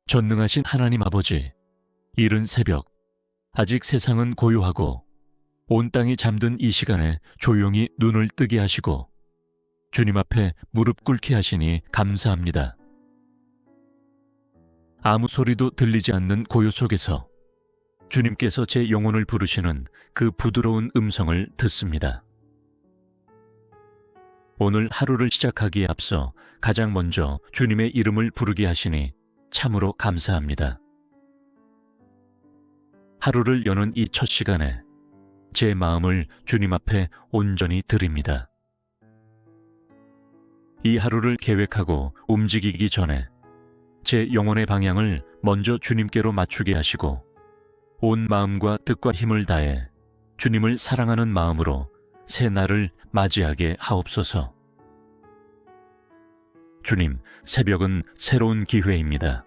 전능하신 하나님 아버지, 이른 새벽, 아직 세상은 고요하고 온 땅이 잠든 이 시간에 조용히 눈을 뜨게 하시고 주님 앞에 무릎 꿇게 하시니 감사합니다. 아무 소리도 들리지 않는 고요 속에서 주님께서 제 영혼을 부르시는 그 부드러운 음성을 듣습니다. 오늘 하루를 시작하기에 앞서 가장 먼저 주님의 이름을 부르게 하시니 참으로 감사합니다. 하루를 여는 이 첫 시간에 제 마음을 주님 앞에 온전히 드립니다. 이 하루를 계획하고 움직이기 전에 제 영혼의 방향을 먼저 주님께로 맞추게 하시고 온 마음과 뜻과 힘을 다해 주님을 사랑하는 마음으로 새 날을 맞이하게 하옵소서. 주님, 새벽은 새로운 기회입니다.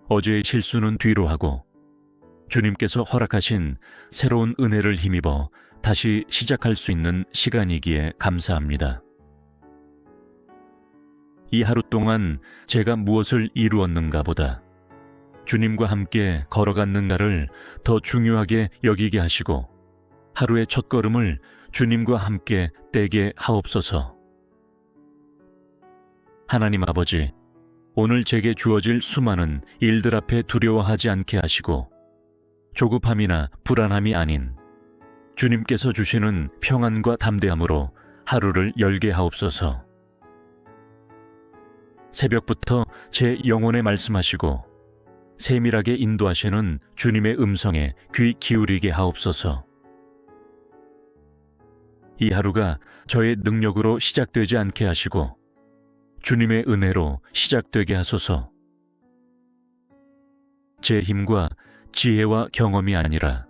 어제의 실수는 뒤로 하고 주님께서 허락하신 새로운 은혜를 힘입어 다시 시작할 수 있는 시간이기에 감사합니다. 이 하루 동안 제가 무엇을 이루었는가 보다 주님과 함께 걸어갔는가를 더 중요하게 여기게 하시고 하루의 첫걸음을 주님과 함께 떼게 하옵소서. 하나님 아버지, 오늘 제게 주어질 수많은 일들 앞에 두려워하지 않게 하시고 조급함이나 불안함이 아닌 주님께서 주시는 평안과 담대함으로 하루를 열게 하옵소서. 새벽부터 제 영혼에 말씀하시고 세밀하게 인도하시는 주님의 음성에 귀 기울이게 하옵소서. 이 하루가 저의 능력으로 시작되지 않게 하시고 주님의 은혜로 시작되게 하소서. 제 힘과 지혜와 경험이 아니라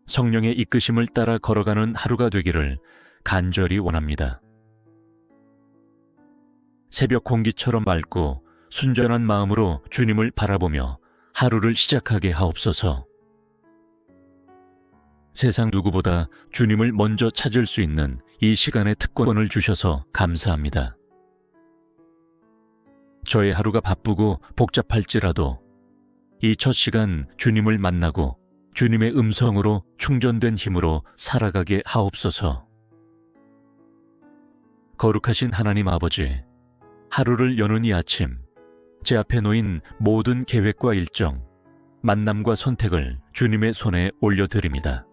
성령의 이끄심을 따라 걸어가는 하루가 되기를 간절히 원합니다. 새벽 공기처럼 맑고 순전한 마음으로 주님을 바라보며 하루를 시작하게 하옵소서. 세상 누구보다 주님을 먼저 찾을 수 있는 이 시간의 특권을 주셔서 감사합니다. 저의 하루가 바쁘고 복잡할지라도 이 첫 시간 주님을 만나고 주님의 음성으로 충전된 힘으로 살아가게 하옵소서. 거룩하신 하나님 아버지, 하루를 여는 이 아침, 제 앞에 놓인 모든 계획과 일정, 만남과 선택을 주님의 손에 올려드립니다.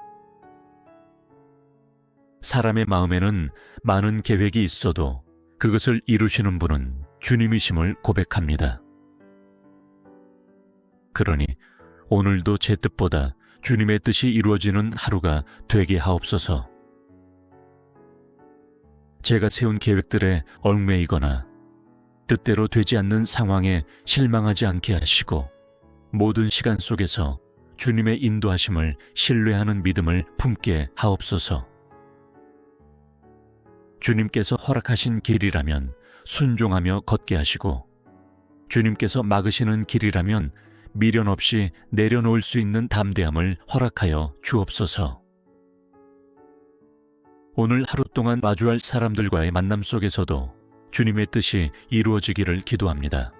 사람의 마음에는 많은 계획이 있어도 그것을 이루시는 분은 주님이심을 고백합니다. 그러니 오늘도 제 뜻보다 주님의 뜻이 이루어지는 하루가 되게 하옵소서. 제가 세운 계획들에 얽매이거나 뜻대로 되지 않는 상황에 실망하지 않게 하시고 모든 시간 속에서 주님의 인도하심을 신뢰하는 믿음을 품게 하옵소서. 주님께서 허락하신 길이라면 순종하며 걷게 하시고 주님께서 막으시는 길이라면 미련 없이 내려놓을 수 있는 담대함을 허락하여 주옵소서. 오늘 하루 동안 마주할 사람들과의 만남 속에서도 주님의 뜻이 이루어지기를 기도합니다.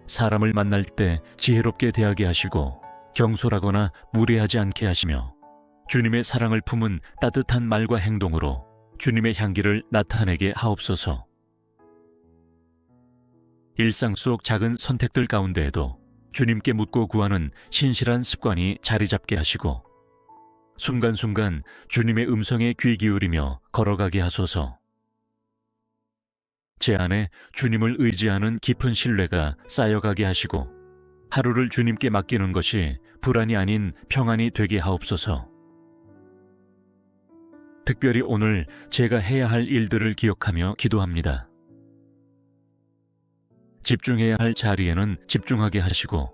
사람을 만날 때 지혜롭게 대하게 하시고 경솔하거나 무례하지 않게 하시며 주님의 사랑을 품은 따뜻한 말과 행동으로 주님의 향기를 나타내게 하옵소서. 일상 속 작은 선택들 가운데에도 주님께 묻고 구하는 신실한 습관이 자리 잡게 하시고 순간순간 주님의 음성에 귀 기울이며 걸어가게 하소서. 제 안에 주님을 의지하는 깊은 신뢰가 쌓여가게 하시고 하루를 주님께 맡기는 것이 불안이 아닌 평안이 되게 하옵소서. 특별히 오늘 제가 해야 할 일들을 기억하며 기도합니다. 집중해야 할 자리에는 집중하게 하시고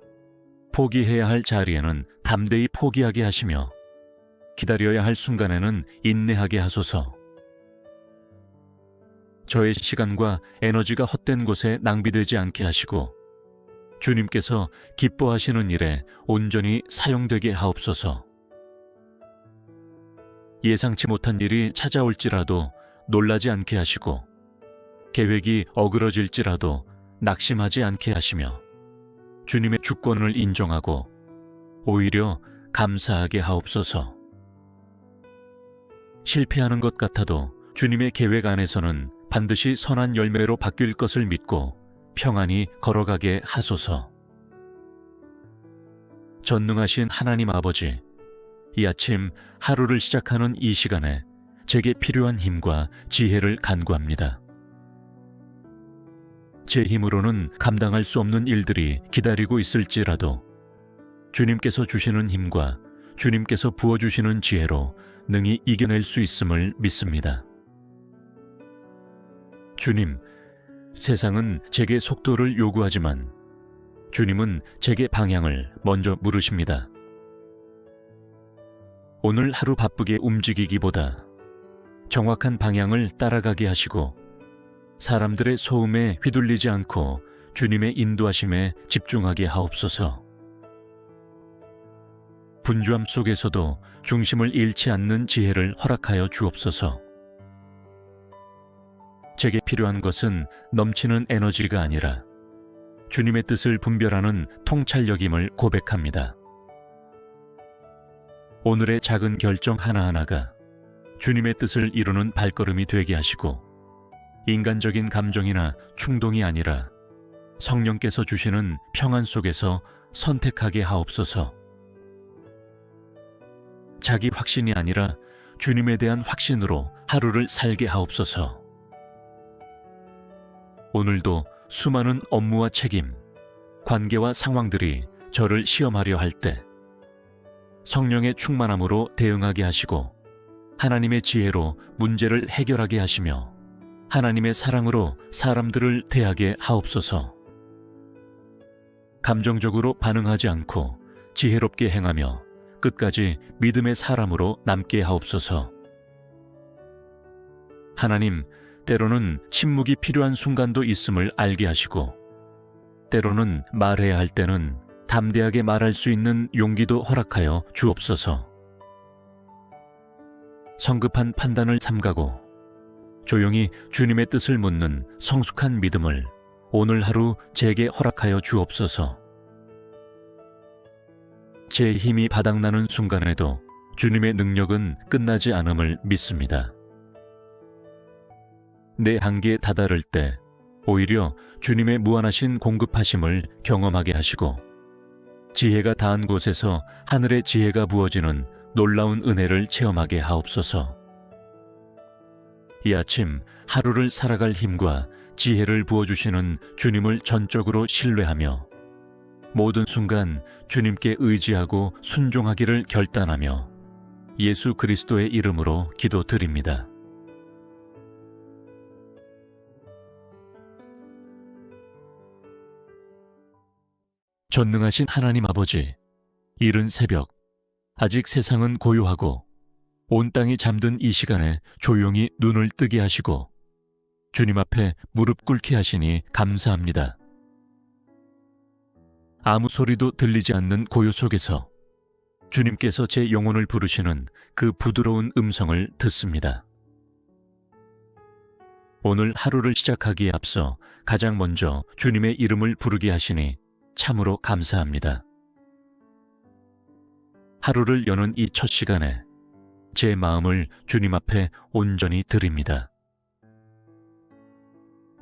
포기해야 할 자리에는 담대히 포기하게 하시며 기다려야 할 순간에는 인내하게 하소서. 저의 시간과 에너지가 헛된 곳에 낭비되지 않게 하시고 주님께서 기뻐하시는 일에 온전히 사용되게 하옵소서. 예상치 못한 일이 찾아올지라도 놀라지 않게 하시고 계획이 어그러질지라도 낙심하지 않게 하시며 주님의 주권을 인정하고 오히려 감사하게 하옵소서. 실패하는 것 같아도 주님의 계획 안에서는 반드시 선한 열매로 바뀔 것을 믿고 평안히 걸어가게 하소서. 전능하신 하나님 아버지, 이 아침 하루를 시작하는 이 시간에 제게 필요한 힘과 지혜를 간구합니다. 제 힘으로는 감당할 수 없는 일들이 기다리고 있을지라도 주님께서 주시는 힘과 주님께서 부어주시는 지혜로 능히 이겨낼 수 있음을 믿습니다. 주님, 세상은 제게 속도를 요구하지만 주님은 제게 방향을 먼저 물으십니다. 오늘 하루 바쁘게 움직이기보다 정확한 방향을 따라가게 하시고 사람들의 소음에 휘둘리지 않고 주님의 인도하심에 집중하게 하옵소서. 분주함 속에서도 중심을 잃지 않는 지혜를 허락하여 주옵소서. 제게 필요한 것은 넘치는 에너지가 아니라 주님의 뜻을 분별하는 통찰력임을 고백합니다. 오늘의 작은 결정 하나하나가 주님의 뜻을 이루는 발걸음이 되게 하시고 인간적인 감정이나 충동이 아니라 성령께서 주시는 평안 속에서 선택하게 하옵소서. 자기 확신이 아니라 주님에 대한 확신으로 하루를 살게 하옵소서. 오늘도 수많은 업무와 책임, 관계와 상황들이 저를 시험하려 할 때 성령의 충만함으로 대응하게 하시고 하나님의 지혜로 문제를 해결하게 하시며 하나님의 사랑으로 사람들을 대하게 하옵소서. 감정적으로 반응하지 않고 지혜롭게 행하며 끝까지 믿음의 사람으로 남게 하옵소서. 하나님, 때로는 침묵이 필요한 순간도 있음을 알게 하시고 때로는 말해야 할 때는 담대하게 말할 수 있는 용기도 허락하여 주옵소서. 성급한 판단을 삼가고 조용히 주님의 뜻을 묻는 성숙한 믿음을 오늘 하루 제게 허락하여 주옵소서. 제 힘이 바닥나는 순간에도 주님의 능력은 끝나지 않음을 믿습니다. 내 한계에 다다를 때 오히려 주님의 무한하신 공급하심을 경험하게 하시고 지혜가 닿은 곳에서 하늘의 지혜가 부어지는 놀라운 은혜를 체험하게 하옵소서. 이 아침 하루를 살아갈 힘과 지혜를 부어주시는 주님을 전적으로 신뢰하며 모든 순간 주님께 의지하고 순종하기를 결단하며 예수 그리스도의 이름으로 기도드립니다. 전능하신 하나님 아버지, 이른 새벽, 아직 세상은 고요하고 온 땅이 잠든 이 시간에 조용히 눈을 뜨게 하시고 주님 앞에 무릎 꿇게 하시니 감사합니다. 아무 소리도 들리지 않는 고요 속에서 주님께서 제 영혼을 부르시는 그 부드러운 음성을 듣습니다. 오늘 하루를 시작하기에 앞서 가장 먼저 주님의 이름을 부르게 하시니 참으로 감사합니다. 하루를 여는 이 첫 시간에 제 마음을 주님 앞에 온전히 드립니다.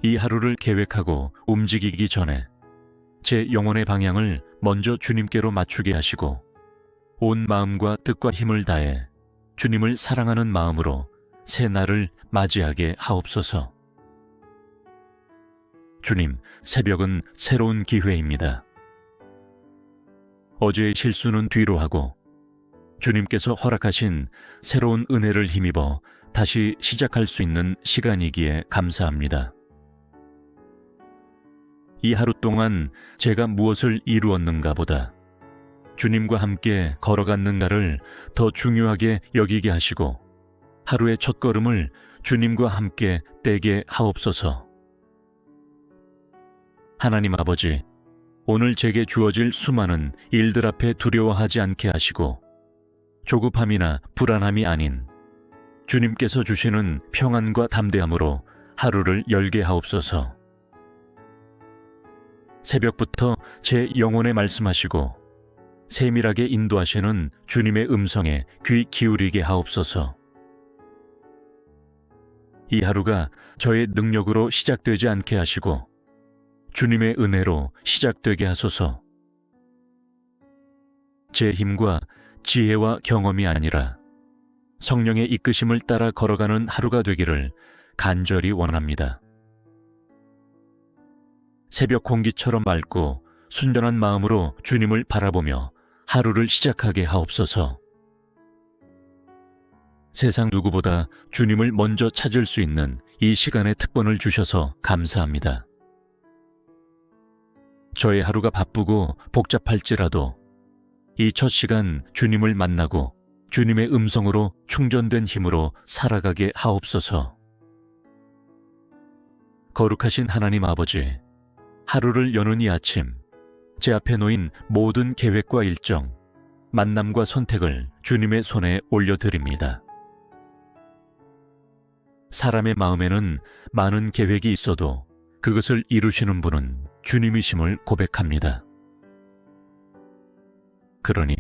이 하루를 계획하고 움직이기 전에 제 영혼의 방향을 먼저 주님께로 맞추게 하시고 온 마음과 뜻과 힘을 다해 주님을 사랑하는 마음으로 새 날을 맞이하게 하옵소서. 주님, 새벽은 새로운 기회입니다. 어제의 실수는 뒤로 하고 주님께서 허락하신 새로운 은혜를 힘입어 다시 시작할 수 있는 시간이기에 감사합니다. 이 하루 동안 제가 무엇을 이루었는가 보다 주님과 함께 걸어갔는가를 더 중요하게 여기게 하시고 하루의 첫걸음을 주님과 함께 떼게 하옵소서. 하나님 아버지, 오늘 제게 주어질 수많은 일들 앞에 두려워하지 않게 하시고 조급함이나 불안함이 아닌 주님께서 주시는 평안과 담대함으로 하루를 열게 하옵소서. 새벽부터 제 영혼에 말씀하시고 세밀하게 인도하시는 주님의 음성에 귀 기울이게 하옵소서. 이 하루가 저의 능력으로 시작되지 않게 하시고 주님의 은혜로 시작되게 하소서. 제 힘과 지혜와 경험이 아니라 성령의 이끄심을 따라 걸어가는 하루가 되기를 간절히 원합니다. 새벽 공기처럼 맑고 순전한 마음으로 주님을 바라보며 하루를 시작하게 하옵소서. 세상 누구보다 주님을 먼저 찾을 수 있는 이 시간의 특권을 주셔서 감사합니다. 저의 하루가 바쁘고 복잡할지라도 이 첫 시간 주님을 만나고 주님의 음성으로 충전된 힘으로 살아가게 하옵소서. 거룩하신 하나님 아버지, 하루를 여는 이 아침, 제 앞에 놓인 모든 계획과 일정, 만남과 선택을 주님의 손에 올려드립니다. 사람의 마음에는 많은 계획이 있어도 그것을 이루시는 분은 주님이심을 고백합니다. 그러니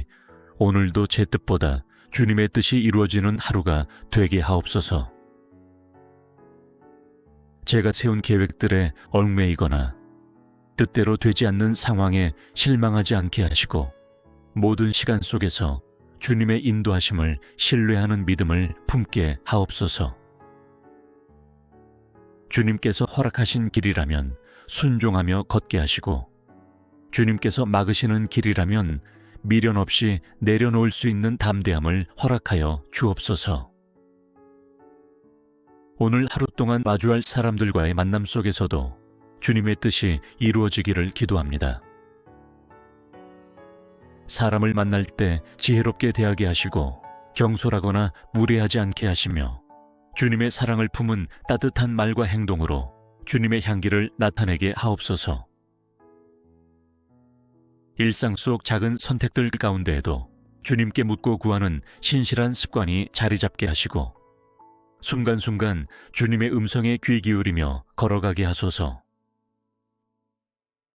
오늘도 제 뜻보다 주님의 뜻이 이루어지는 하루가 되게 하옵소서. 제가 세운 계획들에 얽매이거나 뜻대로 되지 않는 상황에 실망하지 않게 하시고 모든 시간 속에서 주님의 인도하심을 신뢰하는 믿음을 품게 하옵소서. 주님께서 허락하신 길이라면 순종하며 걷게 하시고 주님께서 막으시는 길이라면 미련 없이 내려놓을 수 있는 담대함을 허락하여 주옵소서. 오늘 하루 동안 마주할 사람들과의 만남 속에서도 주님의 뜻이 이루어지기를 기도합니다. 사람을 만날 때 지혜롭게 대하게 하시고 경솔하거나 무례하지 않게 하시며 주님의 사랑을 품은 따뜻한 말과 행동으로 주님의 향기를 나타내게 하옵소서. 일상 속 작은 선택들 가운데에도 주님께 묻고 구하는 신실한 습관이 자리 잡게 하시고 순간순간 주님의 음성에 귀 기울이며 걸어가게 하소서.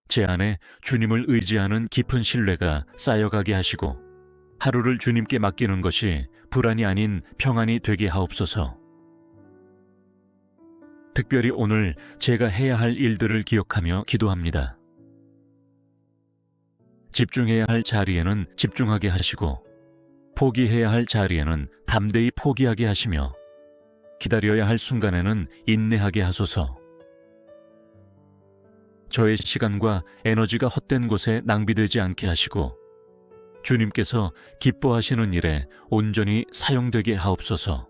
제 안에 주님을 의지하는 깊은 신뢰가 쌓여가게 하시고 하루를 주님께 맡기는 것이 불안이 아닌 평안이 되게 하옵소서. 특별히 오늘 제가 해야 할 일들을 기억하며 기도합니다. 집중해야 할 자리에는 집중하게 하시고 포기해야 할 자리에는 담대히 포기하게 하시며 기다려야 할 순간에는 인내하게 하소서. 저의 시간과 에너지가 헛된 곳에 낭비되지 않게 하시고 주님께서 기뻐하시는 일에 온전히 사용되게 하옵소서.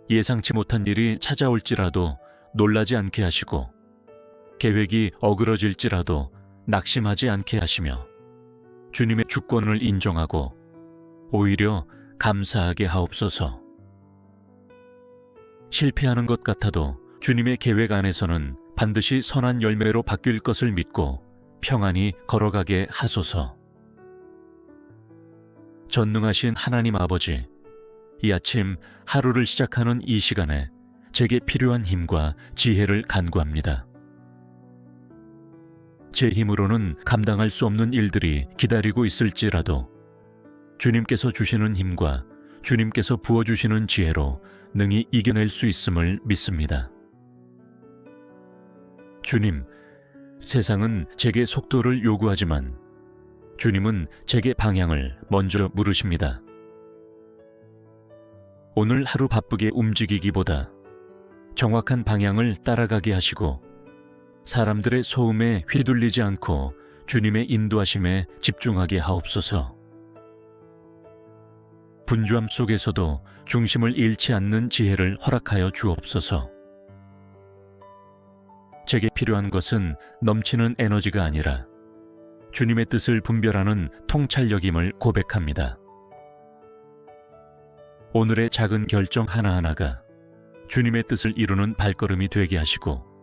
예상치 못한 일이 찾아올지라도 놀라지 않게 하시고 계획이 어그러질지라도 낙심하지 않게 하시며 주님의 주권을 인정하고 오히려 감사하게 하옵소서. 실패하는 것 같아도 주님의 계획 안에서는 반드시 선한 열매로 바뀔 것을 믿고 평안히 걸어가게 하소서. 전능하신 하나님 아버지, 이 아침 하루를 시작하는 이 시간에 제게 필요한 힘과 지혜를 간구합니다. 제 힘으로는 감당할 수 없는 일들이 기다리고 있을지라도 주님께서 주시는 힘과 주님께서 부어주시는 지혜로 능히 이겨낼 수 있음을 믿습니다. 주님, 세상은 제게 속도를 요구하지만 주님은 제게 방향을 먼저 물으십니다. 오늘 하루 바쁘게 움직이기보다 정확한 방향을 따라가게 하시고 사람들의 소음에 휘둘리지 않고 주님의 인도하심에 집중하게 하옵소서. 분주함 속에서도 중심을 잃지 않는 지혜를 허락하여 주옵소서. 제게 필요한 것은 넘치는 에너지가 아니라 주님의 뜻을 분별하는 통찰력임을 고백합니다. 오늘의 작은 결정 하나하나가 주님의 뜻을 이루는 발걸음이 되게 하시고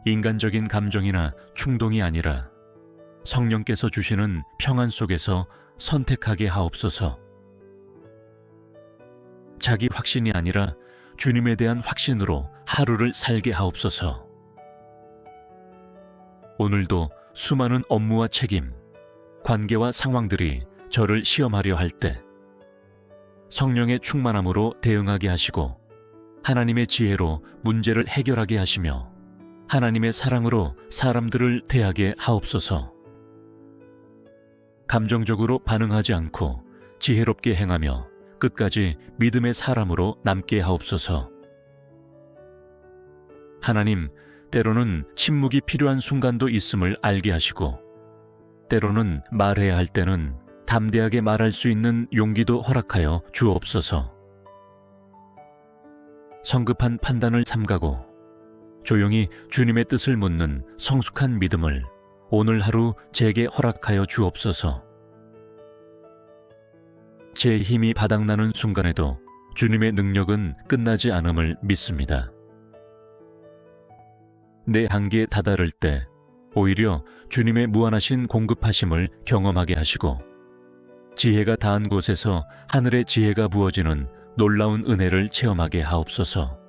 인간적인 감정이나 충동이 아니라 성령께서 주시는 평안 속에서 선택하게 하옵소서. 자기 확신이 아니라 주님에 대한 확신으로 하루를 살게 하옵소서. 오늘도 수많은 업무와 책임, 관계와 상황들이 저를 시험하려 할 때 성령의 충만함으로 대응하게 하시고 하나님의 지혜로 문제를 해결하게 하시며 하나님의 사랑으로 사람들을 대하게 하옵소서. 감정적으로 반응하지 않고 지혜롭게 행하며 끝까지 믿음의 사람으로 남게 하옵소서. 하나님, 때로는 침묵이 필요한 순간도 있음을 알게 하시고 때로는 말해야 할 때는 담대하게 말할 수 있는 용기도 허락하여 주옵소서. 성급한 판단을 삼가고 조용히 주님의 뜻을 묻는 성숙한 믿음을 오늘 하루 제게 허락하여 주옵소서. 제 힘이 바닥나는 순간에도 주님의 능력은 끝나지 않음을 믿습니다. 내 한계에 다다를 때 오히려 주님의 무한하신 공급하심을 경험하게 하시고 지혜가 닿은 곳에서 하늘의 지혜가 부어지는 놀라운 은혜를 체험하게 하옵소서.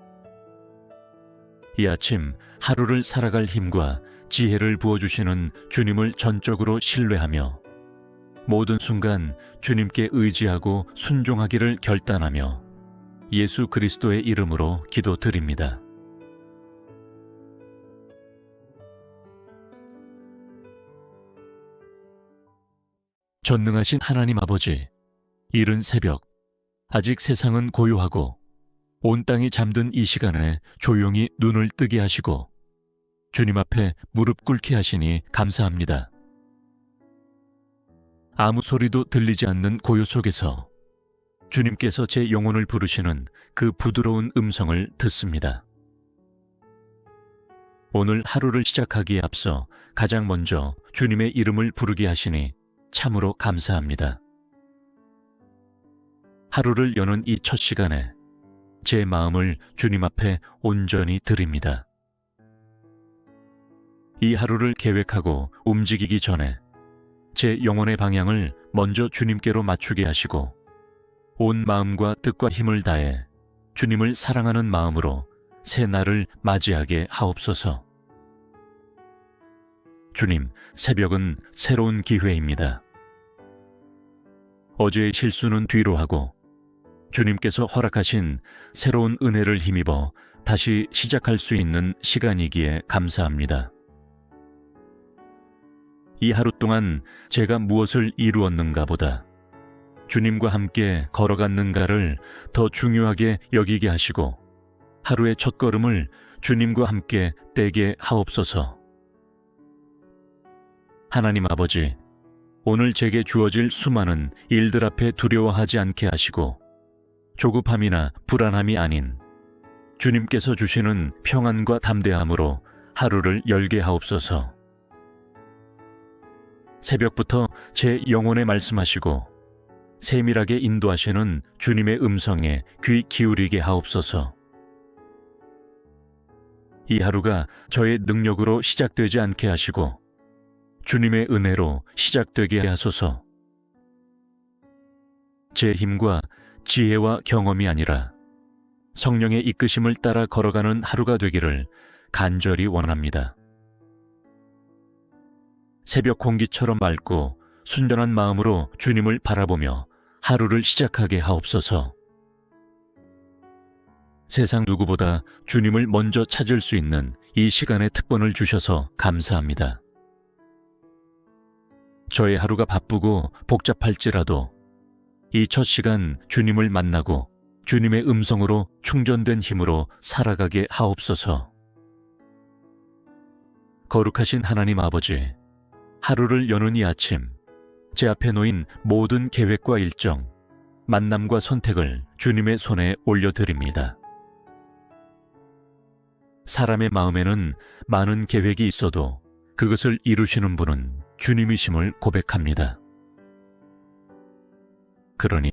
이 아침 하루를 살아갈 힘과 지혜를 부어주시는 주님을 전적으로 신뢰하며 모든 순간 주님께 의지하고 순종하기를 결단하며 예수 그리스도의 이름으로 기도드립니다. 전능하신 하나님 아버지, 이른 새벽, 아직 세상은 고요하고 온 땅이 잠든 이 시간에 조용히 눈을 뜨게 하시고 주님 앞에 무릎 꿇게 하시니 감사합니다. 아무 소리도 들리지 않는 고요 속에서 주님께서 제 영혼을 부르시는 그 부드러운 음성을 듣습니다. 오늘 하루를 시작하기에 앞서 가장 먼저 주님의 이름을 부르게 하시니 참으로 감사합니다. 하루를 여는 이 첫 시간에 제 마음을 주님 앞에 온전히 드립니다. 이 하루를 계획하고 움직이기 전에 제 영혼의 방향을 먼저 주님께로 맞추게 하시고 온 마음과 뜻과 힘을 다해 주님을 사랑하는 마음으로 새 날을 맞이하게 하옵소서. 주님, 새벽은 새로운 기회입니다. 어제의 실수는 뒤로 하고 주님께서 허락하신 새로운 은혜를 힘입어 다시 시작할 수 있는 시간이기에 감사합니다. 이 하루 동안 제가 무엇을 이루었는가 보다 주님과 함께 걸어갔는가를 더 중요하게 여기게 하시고 하루의 첫걸음을 주님과 함께 떼게 하옵소서. 하나님 아버지, 오늘 제게 주어질 수많은 일들 앞에 두려워하지 않게 하시고 조급함이나 불안함이 아닌 주님께서 주시는 평안과 담대함으로 하루를 열게 하옵소서. 새벽부터 제 영혼에 말씀하시고 세밀하게 인도하시는 주님의 음성에 귀 기울이게 하옵소서. 이 하루가 저의 능력으로 시작되지 않게 하시고 주님의 은혜로 시작되게 하소서. 제 힘과 지혜와 경험이 아니라 성령의 이끄심을 따라 걸어가는 하루가 되기를 간절히 원합니다. 새벽 공기처럼 맑고 순전한 마음으로 주님을 바라보며 하루를 시작하게 하옵소서. 세상 누구보다 주님을 먼저 찾을 수 있는 이 시간의 특권을 주셔서 감사합니다. 저의 하루가 바쁘고 복잡할지라도 이 첫 시간 주님을 만나고 주님의 음성으로 충전된 힘으로 살아가게 하옵소서. 거룩하신 하나님 아버지, 하루를 여는 이 아침, 제 앞에 놓인 모든 계획과 일정, 만남과 선택을 주님의 손에 올려드립니다. 사람의 마음에는 많은 계획이 있어도 그것을 이루시는 분은 주님이심을 고백합니다. 그러니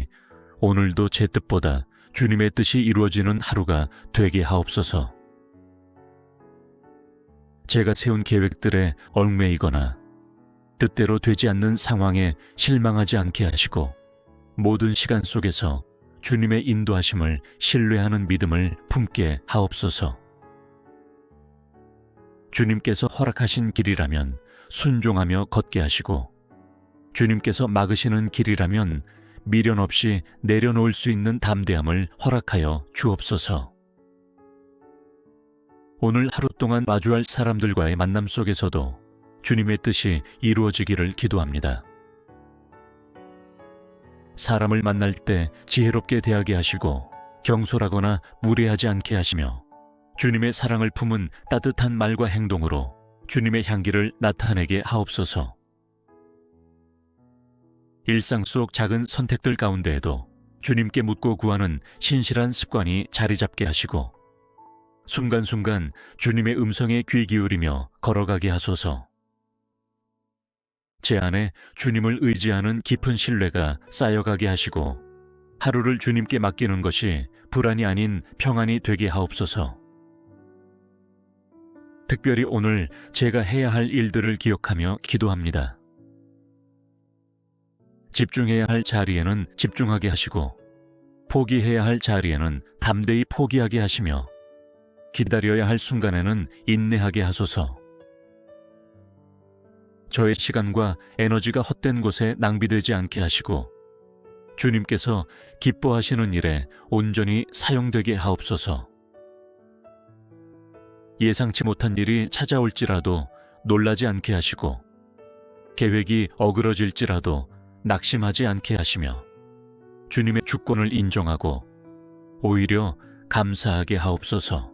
오늘도 제 뜻보다 주님의 뜻이 이루어지는 하루가 되게 하옵소서. 제가 세운 계획들에 얽매이거나 뜻대로 되지 않는 상황에 실망하지 않게 하시고 모든 시간 속에서 주님의 인도하심을 신뢰하는 믿음을 품게 하옵소서. 주님께서 허락하신 길이라면 순종하며 걷게 하시고, 주님께서 막으시는 길이라면 미련 없이 내려놓을 수 있는 담대함을 허락하여 주옵소서. 오늘 하루 동안 마주할 사람들과의 만남 속에서도 주님의 뜻이 이루어지기를 기도합니다. 사람을 만날 때 지혜롭게 대하게 하시고 경솔하거나 무례하지 않게 하시며, 주님의 사랑을 품은 따뜻한 말과 행동으로 주님의 향기를 나타내게 하옵소서. 일상 속 작은 선택들 가운데에도 주님께 묻고 구하는 신실한 습관이 자리 잡게 하시고, 순간순간 주님의 음성에 귀 기울이며 걸어가게 하소서. 제 안에 주님을 의지하는 깊은 신뢰가 쌓여가게 하시고, 하루를 주님께 맡기는 것이 불안이 아닌 평안이 되게 하옵소서. 특별히 오늘 제가 해야 할 일들을 기억하며 기도합니다. 집중해야 할 자리에는 집중하게 하시고, 포기해야 할 자리에는 담대히 포기하게 하시며, 기다려야 할 순간에는 인내하게 하소서. 저의 시간과 에너지가 헛된 곳에 낭비되지 않게 하시고, 주님께서 기뻐하시는 일에 온전히 사용되게 하옵소서. 예상치 못한 일이 찾아올지라도 놀라지 않게 하시고, 계획이 어그러질지라도 낙심하지 않게 하시며, 주님의 주권을 인정하고 오히려 감사하게 하옵소서.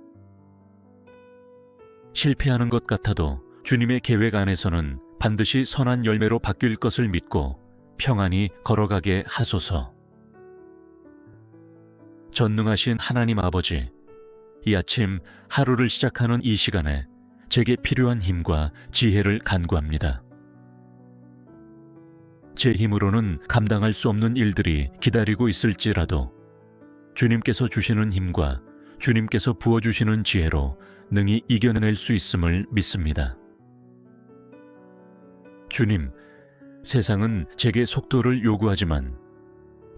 실패하는 것 같아도 주님의 계획 안에서는 반드시 선한 열매로 바뀔 것을 믿고 평안히 걸어가게 하소서. 전능하신 하나님 아버지, 이 아침 하루를 시작하는 이 시간에 제게 필요한 힘과 지혜를 간구합니다. 제 힘으로는 감당할 수 없는 일들이 기다리고 있을지라도 주님께서 주시는 힘과 주님께서 부어주시는 지혜로 능히 이겨낼 수 있음을 믿습니다. 주님, 세상은 제게 속도를 요구하지만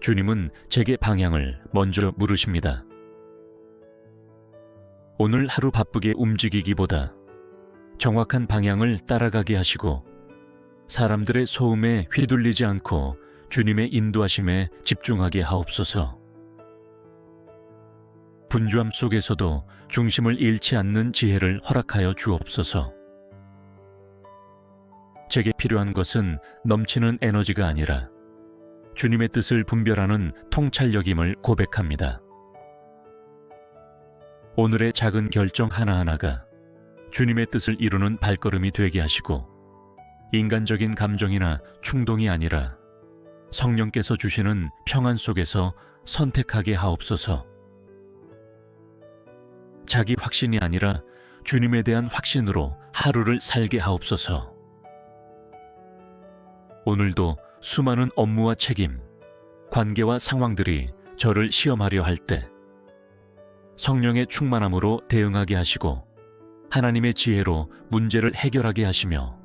주님은 제게 방향을 먼저 물으십니다. 오늘 하루 바쁘게 움직이기보다 정확한 방향을 따라가게 하시고, 사람들의 소음에 휘둘리지 않고 주님의 인도하심에 집중하게 하옵소서. 분주함 속에서도 중심을 잃지 않는 지혜를 허락하여 주옵소서. 제게 필요한 것은 넘치는 에너지가 아니라 주님의 뜻을 분별하는 통찰력임을 고백합니다. 오늘의 작은 결정 하나하나가 주님의 뜻을 이루는 발걸음이 되게 하시고, 인간적인 감정이나 충동이 아니라 성령께서 주시는 평안 속에서 선택하게 하옵소서. 자기 확신이 아니라 주님에 대한 확신으로 하루를 살게 하옵소서. 오늘도 수많은 업무와 책임, 관계와 상황들이 저를 시험하려 할 때 성령의 충만함으로 대응하게 하시고, 하나님의 지혜로 문제를 해결하게 하시며,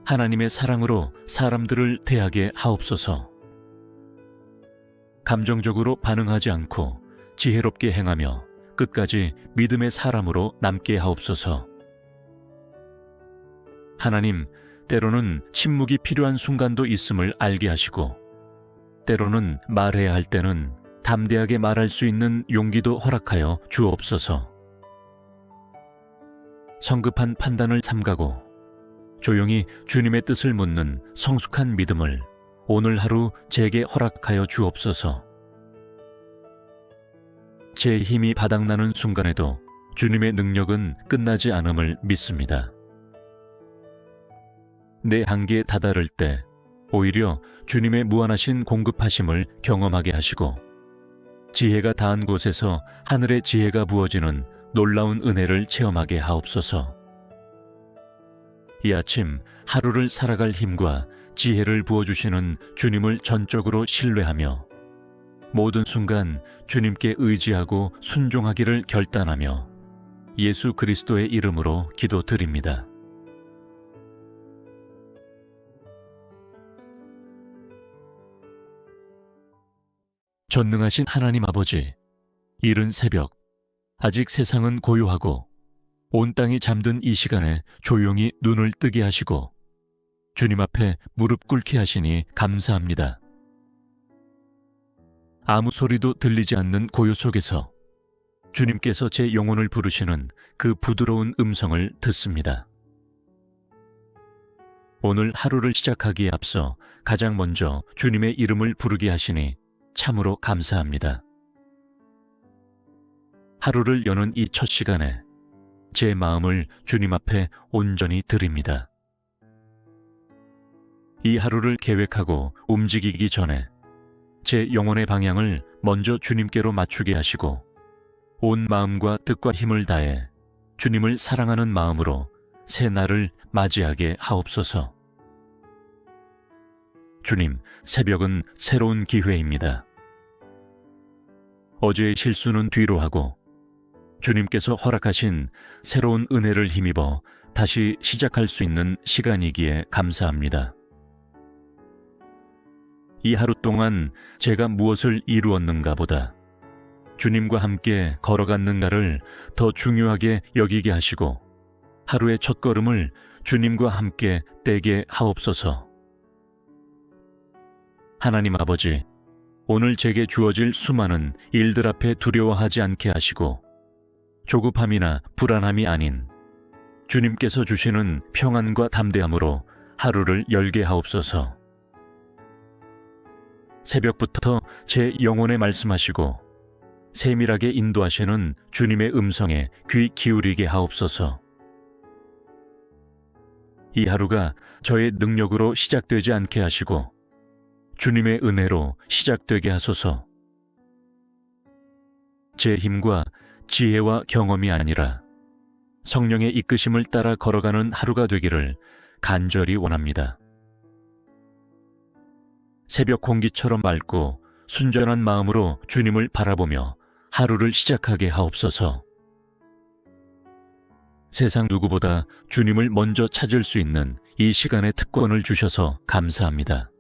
하나님의 사랑으로 사람들을 대하게 하옵소서. 감정적으로 반응하지 않고 지혜롭게 행하며 끝까지 믿음의 사람으로 남게 하옵소서. 하나님, 때로는 침묵이 필요한 순간도 있음을 알게 하시고, 때로는 말해야 할 때는 담대하게 말할 수 있는 용기도 허락하여 주옵소서. 성급한 판단을 삼가고 조용히 주님의 뜻을 묻는 성숙한 믿음을 오늘 하루 제게 허락하여 주옵소서. 제 힘이 바닥나는 순간에도 주님의 능력은 끝나지 않음을 믿습니다. 내 한계에 다다를 때 오히려 주님의 무한하신 공급하심을 경험하게 하시고, 지혜가 닿은 곳에서 하늘의 지혜가 부어지는 놀라운 은혜를 체험하게 하옵소서. 이 아침 하루를 살아갈 힘과 지혜를 부어주시는 주님을 전적으로 신뢰하며 모든 순간 주님께 의지하고 순종하기를 결단하며 예수 그리스도의 이름으로 기도드립니다. 전능하신 하나님 아버지, 이른 새벽, 아직 세상은 고요하고 온 땅이 잠든 이 시간에 조용히 눈을 뜨게 하시고 주님 앞에 무릎 꿇게 하시니 감사합니다. 아무 소리도 들리지 않는 고요 속에서 주님께서 제 영혼을 부르시는 그 부드러운 음성을 듣습니다. 오늘 하루를 시작하기에 앞서 가장 먼저 주님의 이름을 부르게 하시니 참으로 감사합니다. 하루를 여는 이 첫 시간에 제 마음을 주님 앞에 온전히 드립니다. 이 하루를 계획하고 움직이기 전에 제 영혼의 방향을 먼저 주님께로 맞추게 하시고 온 마음과 뜻과 힘을 다해 주님을 사랑하는 마음으로 새 날을 맞이하게 하옵소서. 주님, 새벽은 새로운 기회입니다. 어제의 실수는 뒤로 하고 주님께서 허락하신 새로운 은혜를 힘입어 다시 시작할 수 있는 시간이기에 감사합니다. 이 하루 동안 제가 무엇을 이루었는가 보다 주님과 함께 걸어갔는가를 더 중요하게 여기게 하시고 하루의 첫걸음을 주님과 함께 떼게 하옵소서. 하나님 아버지, 오늘 제게 주어질 수많은 일들 앞에 두려워하지 않게 하시고 조급함이나 불안함이 아닌 주님께서 주시는 평안과 담대함으로 하루를 열게 하옵소서. 새벽부터 제 영혼에 말씀하시고 세밀하게 인도하시는 주님의 음성에 귀 기울이게 하옵소서. 이 하루가 저의 능력으로 시작되지 않게 하시고 주님의 은혜로 시작되게 하소서. 제 힘과 지혜와 경험이 아니라 성령의 이끄심을 따라 걸어가는 하루가 되기를 간절히 원합니다. 새벽 공기처럼 맑고 순전한 마음으로 주님을 바라보며 하루를 시작하게 하옵소서. 세상 누구보다 주님을 먼저 찾을 수 있는 이 시간의 특권을 주셔서 감사합니다.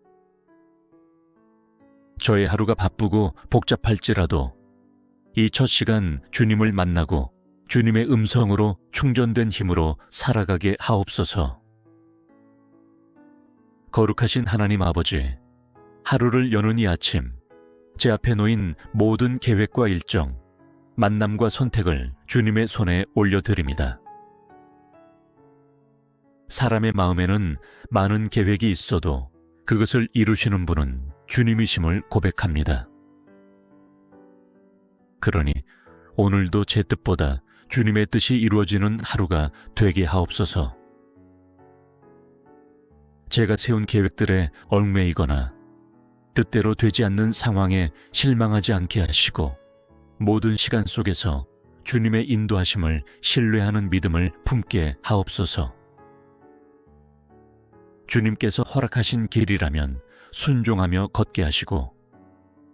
저의 하루가 바쁘고 복잡할지라도 이 첫 시간 주님을 만나고 주님의 음성으로 충전된 힘으로 살아가게 하옵소서. 거룩하신 하나님 아버지, 하루를 여는 이 아침, 제 앞에 놓인 모든 계획과 일정, 만남과 선택을 주님의 손에 올려드립니다. 사람의 마음에는 많은 계획이 있어도 그것을 이루시는 분은 주님이심을 고백합니다. 그러니 오늘도 제 뜻보다 주님의 뜻이 이루어지는 하루가 되게 하옵소서. 제가 세운 계획들에 얽매이거나 뜻대로 되지 않는 상황에 실망하지 않게 하시고 모든 시간 속에서 주님의 인도하심을 신뢰하는 믿음을 품게 하옵소서. 주님께서 허락하신 길이라면 순종하며 걷게 하시고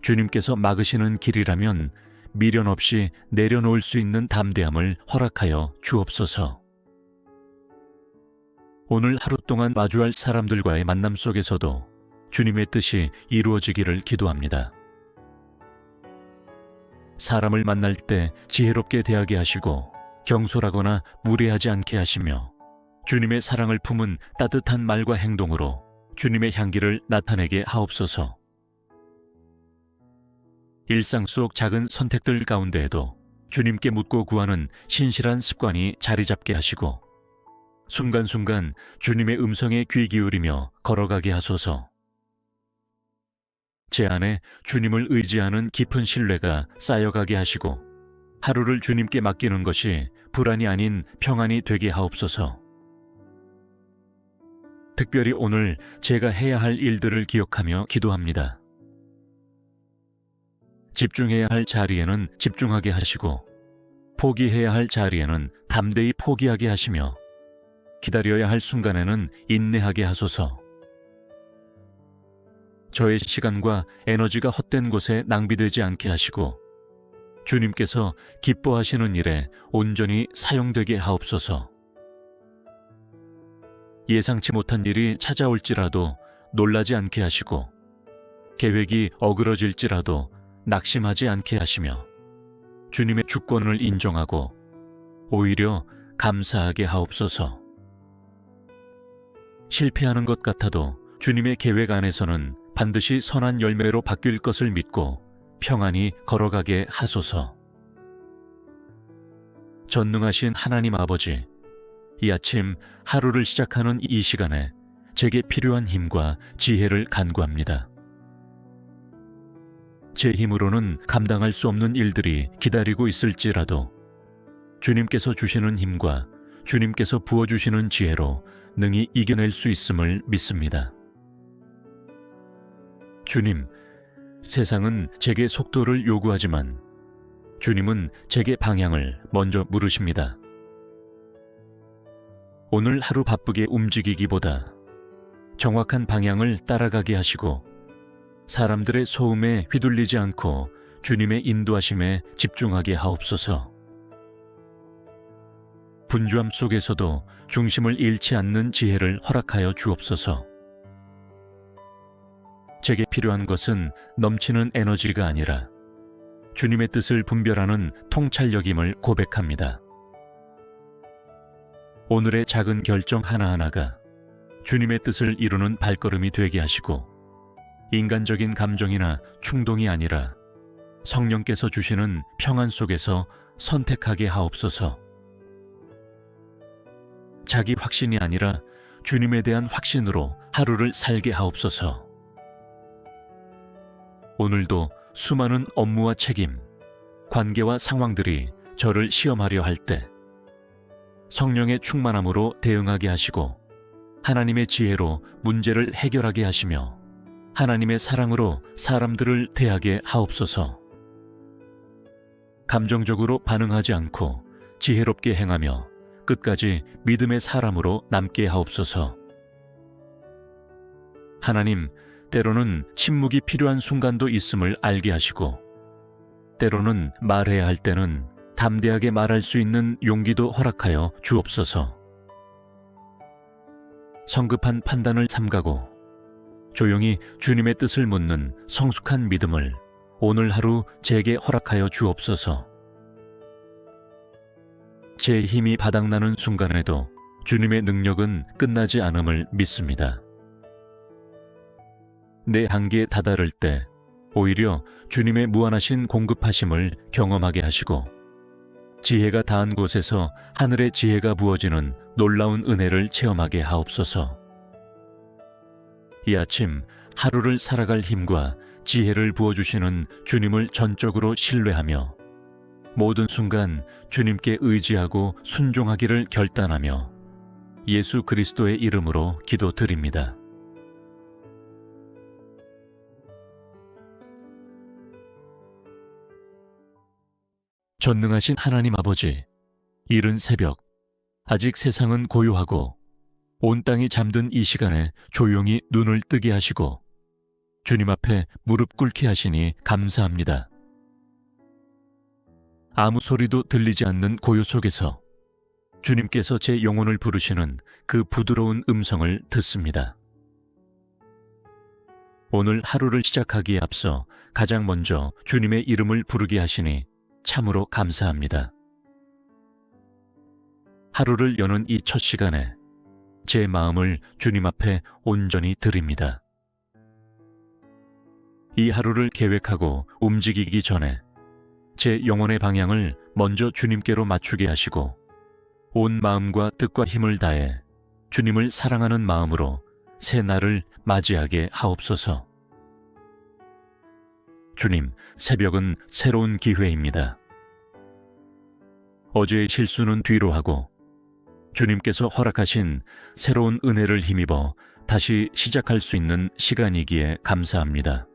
주님께서 막으시는 길이라면 미련 없이 내려놓을 수 있는 담대함을 허락하여 주옵소서. 오늘 하루 동안 마주할 사람들과의 만남 속에서도 주님의 뜻이 이루어지기를 기도합니다. 사람을 만날 때 지혜롭게 대하게 하시고 경솔하거나 무례하지 않게 하시며 주님의 사랑을 품은 따뜻한 말과 행동으로 주님의 향기를 나타내게 하옵소서. 일상 속 작은 선택들 가운데에도 주님께 묻고 구하는 신실한 습관이 자리 잡게 하시고 순간순간 주님의 음성에 귀 기울이며 걸어가게 하소서. 제 안에 주님을 의지하는 깊은 신뢰가 쌓여가게 하시고 하루를 주님께 맡기는 것이 불안이 아닌 평안이 되게 하옵소서. 특별히 오늘 제가 해야 할 일들을 기억하며 기도합니다. 집중해야 할 자리에는 집중하게 하시고 포기해야 할 자리에는 담대히 포기하게 하시며 기다려야 할 순간에는 인내하게 하소서. 저의 시간과 에너지가 헛된 곳에 낭비되지 않게 하시고 주님께서 기뻐하시는 일에 온전히 사용되게 하옵소서. 예상치 못한 일이 찾아올지라도 놀라지 않게 하시고 계획이 어그러질지라도 낙심하지 않게 하시며 주님의 주권을 인정하고 오히려 감사하게 하옵소서. 실패하는 것 같아도 주님의 계획 안에서는 반드시 선한 열매로 바뀔 것을 믿고 평안히 걸어가게 하소서. 전능하신 하나님 아버지, 이 아침 하루를 시작하는 이 시간에 제게 필요한 힘과 지혜를 간구합니다. 제 힘으로는 감당할 수 없는 일들이 기다리고 있을지라도 주님께서 주시는 힘과 주님께서 부어주시는 지혜로 능히 이겨낼 수 있음을 믿습니다. 주님, 세상은 제게 속도를 요구하지만 주님은 제게 방향을 먼저 물으십니다. 오늘 하루 바쁘게 움직이기보다 정확한 방향을 따라가게 하시고 사람들의 소음에 휘둘리지 않고 주님의 인도하심에 집중하게 하옵소서. 분주함 속에서도 중심을 잃지 않는 지혜를 허락하여 주옵소서. 제게 필요한 것은 넘치는 에너지가 아니라 주님의 뜻을 분별하는 통찰력임을 고백합니다. 오늘의 작은 결정 하나하나가 주님의 뜻을 이루는 발걸음이 되게 하시고 인간적인 감정이나 충동이 아니라 성령께서 주시는 평안 속에서 선택하게 하옵소서. 자기 확신이 아니라 주님에 대한 확신으로 하루를 살게 하옵소서. 오늘도 수많은 업무와 책임, 관계와 상황들이 저를 시험하려 할 때 성령의 충만함으로 대응하게 하시고 하나님의 지혜로 문제를 해결하게 하시며 하나님의 사랑으로 사람들을 대하게 하옵소서. 감정적으로 반응하지 않고 지혜롭게 행하며 끝까지 믿음의 사람으로 남게 하옵소서. 하나님, 때로는 침묵이 필요한 순간도 있음을 알게 하시고 때로는 말해야 할 때는 담대하게 말할 수 있는 용기도 허락하여 주옵소서. 성급한 판단을 삼가고 조용히 주님의 뜻을 묻는 성숙한 믿음을 오늘 하루 제게 허락하여 주옵소서. 제 힘이 바닥나는 순간에도 주님의 능력은 끝나지 않음을 믿습니다. 내 한계에 다다를 때 오히려 주님의 무한하신 공급하심을 경험하게 하시고 지혜가 닿은 곳에서 하늘의 지혜가 부어지는 놀라운 은혜를 체험하게 하옵소서. 이 아침 하루를 살아갈 힘과 지혜를 부어주시는 주님을 전적으로 신뢰하며 모든 순간 주님께 의지하고 순종하기를 결단하며 예수 그리스도의 이름으로 기도드립니다. 전능하신 하나님 아버지, 이른 새벽, 아직 세상은 고요하고 온 땅이 잠든 이 시간에 조용히 눈을 뜨게 하시고 주님 앞에 무릎 꿇게 하시니 감사합니다. 아무 소리도 들리지 않는 고요 속에서 주님께서 제 영혼을 부르시는 그 부드러운 음성을 듣습니다. 오늘 하루를 시작하기에 앞서 가장 먼저 주님의 이름을 부르게 하시니 참으로 감사합니다. 하루를 여는 이 첫 시간에 제 마음을 주님 앞에 온전히 드립니다. 이 하루를 계획하고 움직이기 전에 제 영혼의 방향을 먼저 주님께로 맞추게 하시고 온 마음과 뜻과 힘을 다해 주님을 사랑하는 마음으로 새 날을 맞이하게 하옵소서. 주님, 새벽은 새로운 기회입니다. 어제의 실수는 뒤로 하고 주님께서 허락하신 새로운 은혜를 힘입어 다시 시작할 수 있는 시간이기에 감사합니다.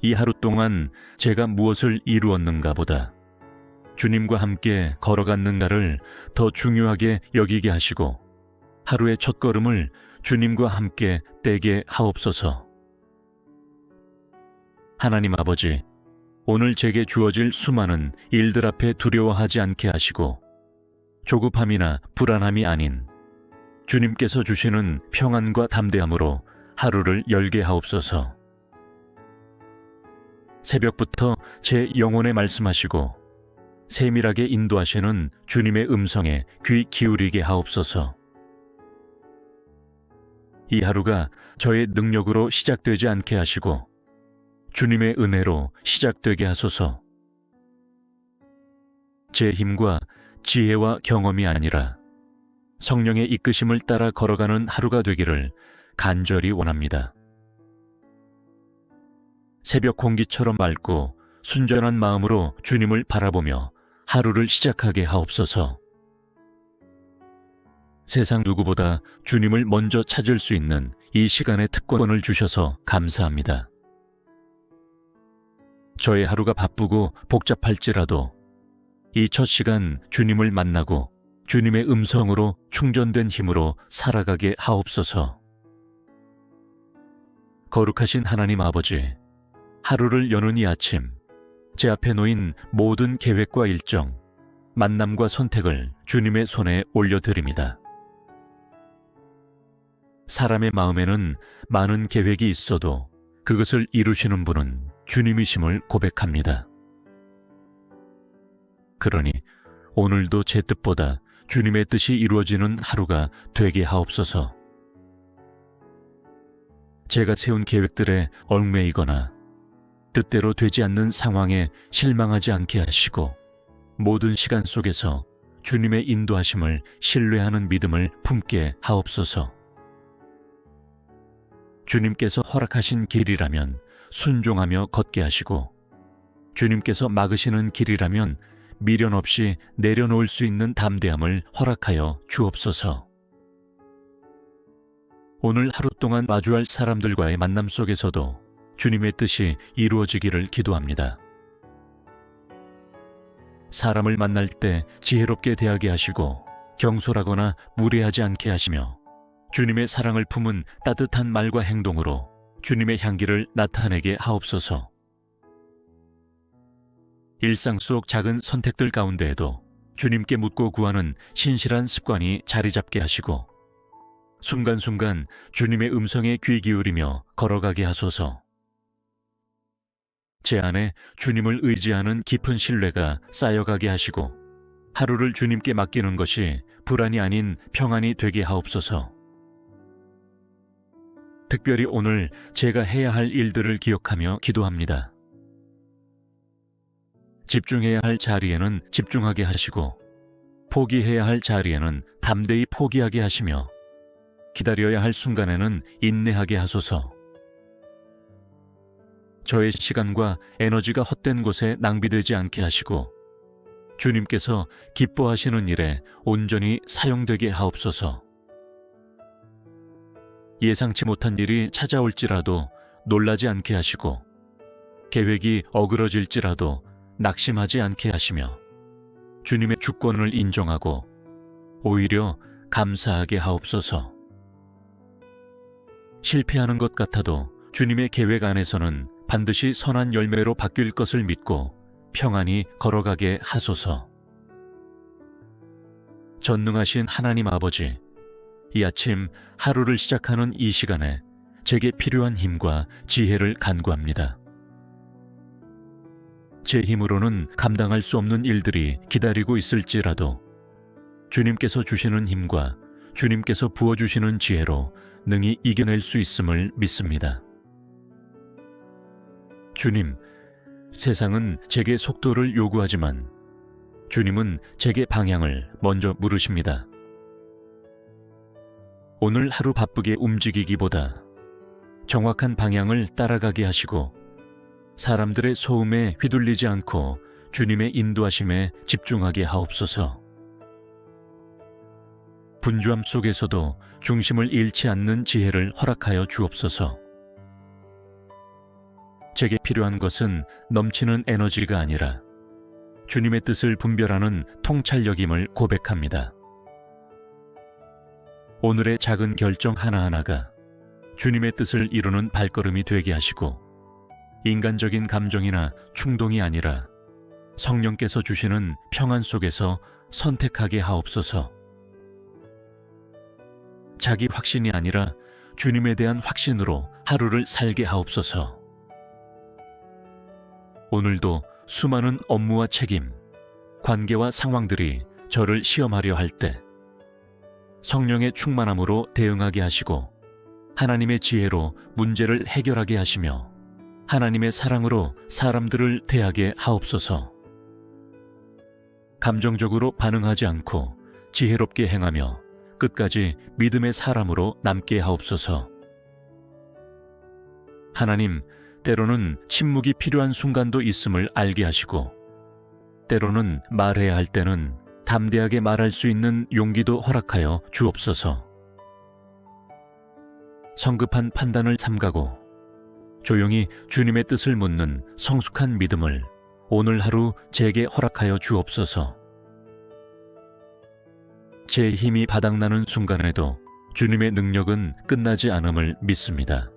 이 하루 동안 제가 무엇을 이루었는가 보다 주님과 함께 걸어갔는가를 더 중요하게 여기게 하시고 하루의 첫걸음을 주님과 함께 떼게 하옵소서. 하나님 아버지, 오늘 제게 주어질 수많은 일들 앞에 두려워하지 않게 하시고 조급함이나 불안함이 아닌 주님께서 주시는 평안과 담대함으로 하루를 열게 하옵소서. 새벽부터 제 영혼에 말씀하시고 세밀하게 인도하시는 주님의 음성에 귀 기울이게 하옵소서. 이 하루가 저의 능력으로 시작되지 않게 하시고 주님의 은혜로 시작되게 하소서. 제 힘과 지혜와 경험이 아니라 성령의 이끄심을 따라 걸어가는 하루가 되기를 간절히 원합니다. 새벽 공기처럼 맑고 순전한 마음으로 주님을 바라보며 하루를 시작하게 하옵소서. 세상 누구보다 주님을 먼저 찾을 수 있는 이 시간의 특권을 주셔서 감사합니다. 저의 하루가 바쁘고 복잡할지라도 이 첫 시간 주님을 만나고 주님의 음성으로 충전된 힘으로 살아가게 하옵소서. 거룩하신 하나님 아버지, 하루를 여는 이 아침, 제 앞에 놓인 모든 계획과 일정, 만남과 선택을 주님의 손에 올려드립니다. 사람의 마음에는 많은 계획이 있어도 그것을 이루시는 분은 주님이심을 고백합니다. 그러니 오늘도 제 뜻보다 주님의 뜻이 이루어지는 하루가 되게 하옵소서. 제가 세운 계획들에 얽매이거나 뜻대로 되지 않는 상황에 실망하지 않게 하시고 모든 시간 속에서 주님의 인도하심을 신뢰하는 믿음을 품게 하옵소서. 주님께서 허락하신 길이라면 순종하며 걷게 하시고 주님께서 막으시는 길이라면 미련 없이 내려놓을 수 있는 담대함을 허락하여 주옵소서. 오늘 하루 동안 마주할 사람들과의 만남 속에서도 주님의 뜻이 이루어지기를 기도합니다. 사람을 만날 때 지혜롭게 대하게 하시고 경솔하거나 무례하지 않게 하시며 주님의 사랑을 품은 따뜻한 말과 행동으로 주님의 향기를 나타내게 하옵소서. 일상 속 작은 선택들 가운데에도 주님께 묻고 구하는 신실한 습관이 자리 잡게 하시고 순간순간 주님의 음성에 귀 기울이며 걸어가게 하소서. 제 안에 주님을 의지하는 깊은 신뢰가 쌓여가게 하시고 하루를 주님께 맡기는 것이 불안이 아닌 평안이 되게 하옵소서. 특별히 오늘 제가 해야 할 일들을 기억하며 기도합니다. 집중해야 할 자리에는 집중하게 하시고 포기해야 할 자리에는 담대히 포기하게 하시며 기다려야 할 순간에는 인내하게 하소서. 저의 시간과 에너지가 헛된 곳에 낭비되지 않게 하시고 주님께서 기뻐하시는 일에 온전히 사용되게 하옵소서. 예상치 못한 일이 찾아올지라도 놀라지 않게 하시고 계획이 어그러질지라도 낙심하지 않게 하시며 주님의 주권을 인정하고 오히려 감사하게 하옵소서. 실패하는 것 같아도 주님의 계획 안에서는 반드시 선한 열매로 바뀔 것을 믿고 평안히 걸어가게 하소서. 전능하신 하나님 아버지, 이 아침 하루를 시작하는 이 시간에 제게 필요한 힘과 지혜를 간구합니다. 제 힘으로는 감당할 수 없는 일들이 기다리고 있을지라도 주님께서 주시는 힘과 주님께서 부어주시는 지혜로 능히 이겨낼 수 있음을 믿습니다. 주님, 세상은 제게 속도를 요구하지만 주님은 제게 방향을 먼저 물으십니다. 오늘 하루 바쁘게 움직이기보다 정확한 방향을 따라가게 하시고 사람들의 소음에 휘둘리지 않고 주님의 인도하심에 집중하게 하옵소서. 분주함 속에서도 중심을 잃지 않는 지혜를 허락하여 주옵소서. 제게 필요한 것은 넘치는 에너지가 아니라 주님의 뜻을 분별하는 통찰력임을 고백합니다. 오늘의 작은 결정 하나하나가 주님의 뜻을 이루는 발걸음이 되게 하시고 인간적인 감정이나 충동이 아니라 성령께서 주시는 평안 속에서 선택하게 하옵소서. 자기 확신이 아니라 주님에 대한 확신으로 하루를 살게 하옵소서. 오늘도 수많은 업무와 책임, 관계와 상황들이 저를 시험하려 할 때 성령의 충만함으로 대응하게 하시고 하나님의 지혜로 문제를 해결하게 하시며 하나님의 사랑으로 사람들을 대하게 하옵소서. 감정적으로 반응하지 않고 지혜롭게 행하며 끝까지 믿음의 사람으로 남게 하옵소서. 하나님, 때로는 침묵이 필요한 순간도 있음을 알게 하시고 때로는 말해야 할 때는 담대하게 말할 수 있는 용기도 허락하여 주옵소서. 성급한 판단을 삼가고 조용히 주님의 뜻을 묻는 성숙한 믿음을 오늘 하루 제게 허락하여 주옵소서. 제 힘이 바닥나는 순간에도 주님의 능력은 끝나지 않음을 믿습니다.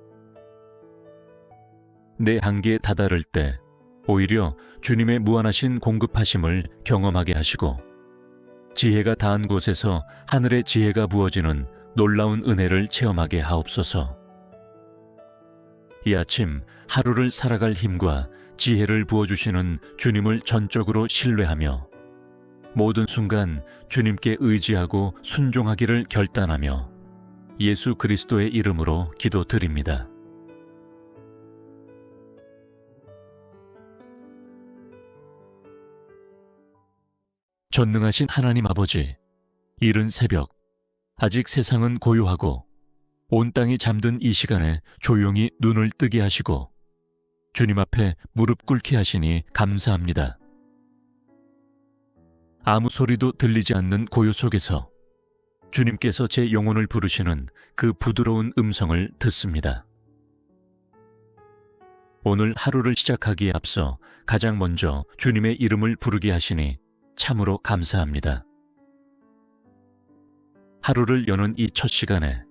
내 한계에 다다를 때 오히려 주님의 무한하신 공급하심을 경험하게 하시고 지혜가 닿은 곳에서 하늘의 지혜가 부어지는 놀라운 은혜를 체험하게 하옵소서. 이 아침 하루를 살아갈 힘과 지혜를 부어주시는 주님을 전적으로 신뢰하며 모든 순간 주님께 의지하고 순종하기를 결단하며 예수 그리스도의 이름으로 기도드립니다. 전능하신 하나님 아버지, 이른 새벽, 아직 세상은 고요하고 온 땅이 잠든 이 시간에 조용히 눈을 뜨게 하시고 주님 앞에 무릎 꿇게 하시니 감사합니다. 아무 소리도 들리지 않는 고요 속에서 주님께서 제 영혼을 부르시는 그 부드러운 음성을 듣습니다. 오늘 하루를 시작하기에 앞서 가장 먼저 주님의 이름을 부르게 하시니 참으로 감사합니다. 하루를 여는 이 첫 시간에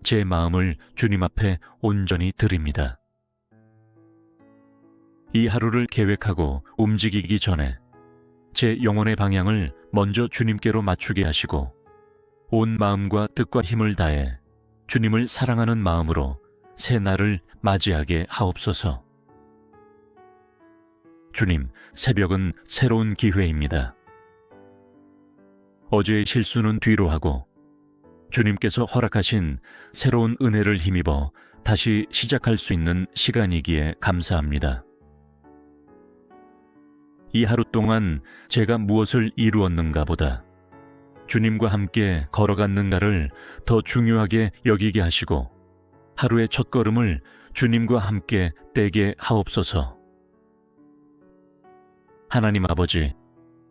제 마음을 주님 앞에 온전히 드립니다. 이 하루를 계획하고 움직이기 전에 제 영혼의 방향을 먼저 주님께로 맞추게 하시고 온 마음과 뜻과 힘을 다해 주님을 사랑하는 마음으로 새 날을 맞이하게 하옵소서. 주님, 새벽은 새로운 기회입니다. 어제의 실수는 뒤로 하고 주님께서 허락하신 새로운 은혜를 힘입어 다시 시작할 수 있는 시간이기에 감사합니다. 이 하루 동안 제가 무엇을 이루었는가 보다 주님과 함께 걸어갔는가를 더 중요하게 여기게 하시고 하루의 첫걸음을 주님과 함께 떼게 하옵소서. 하나님 아버지,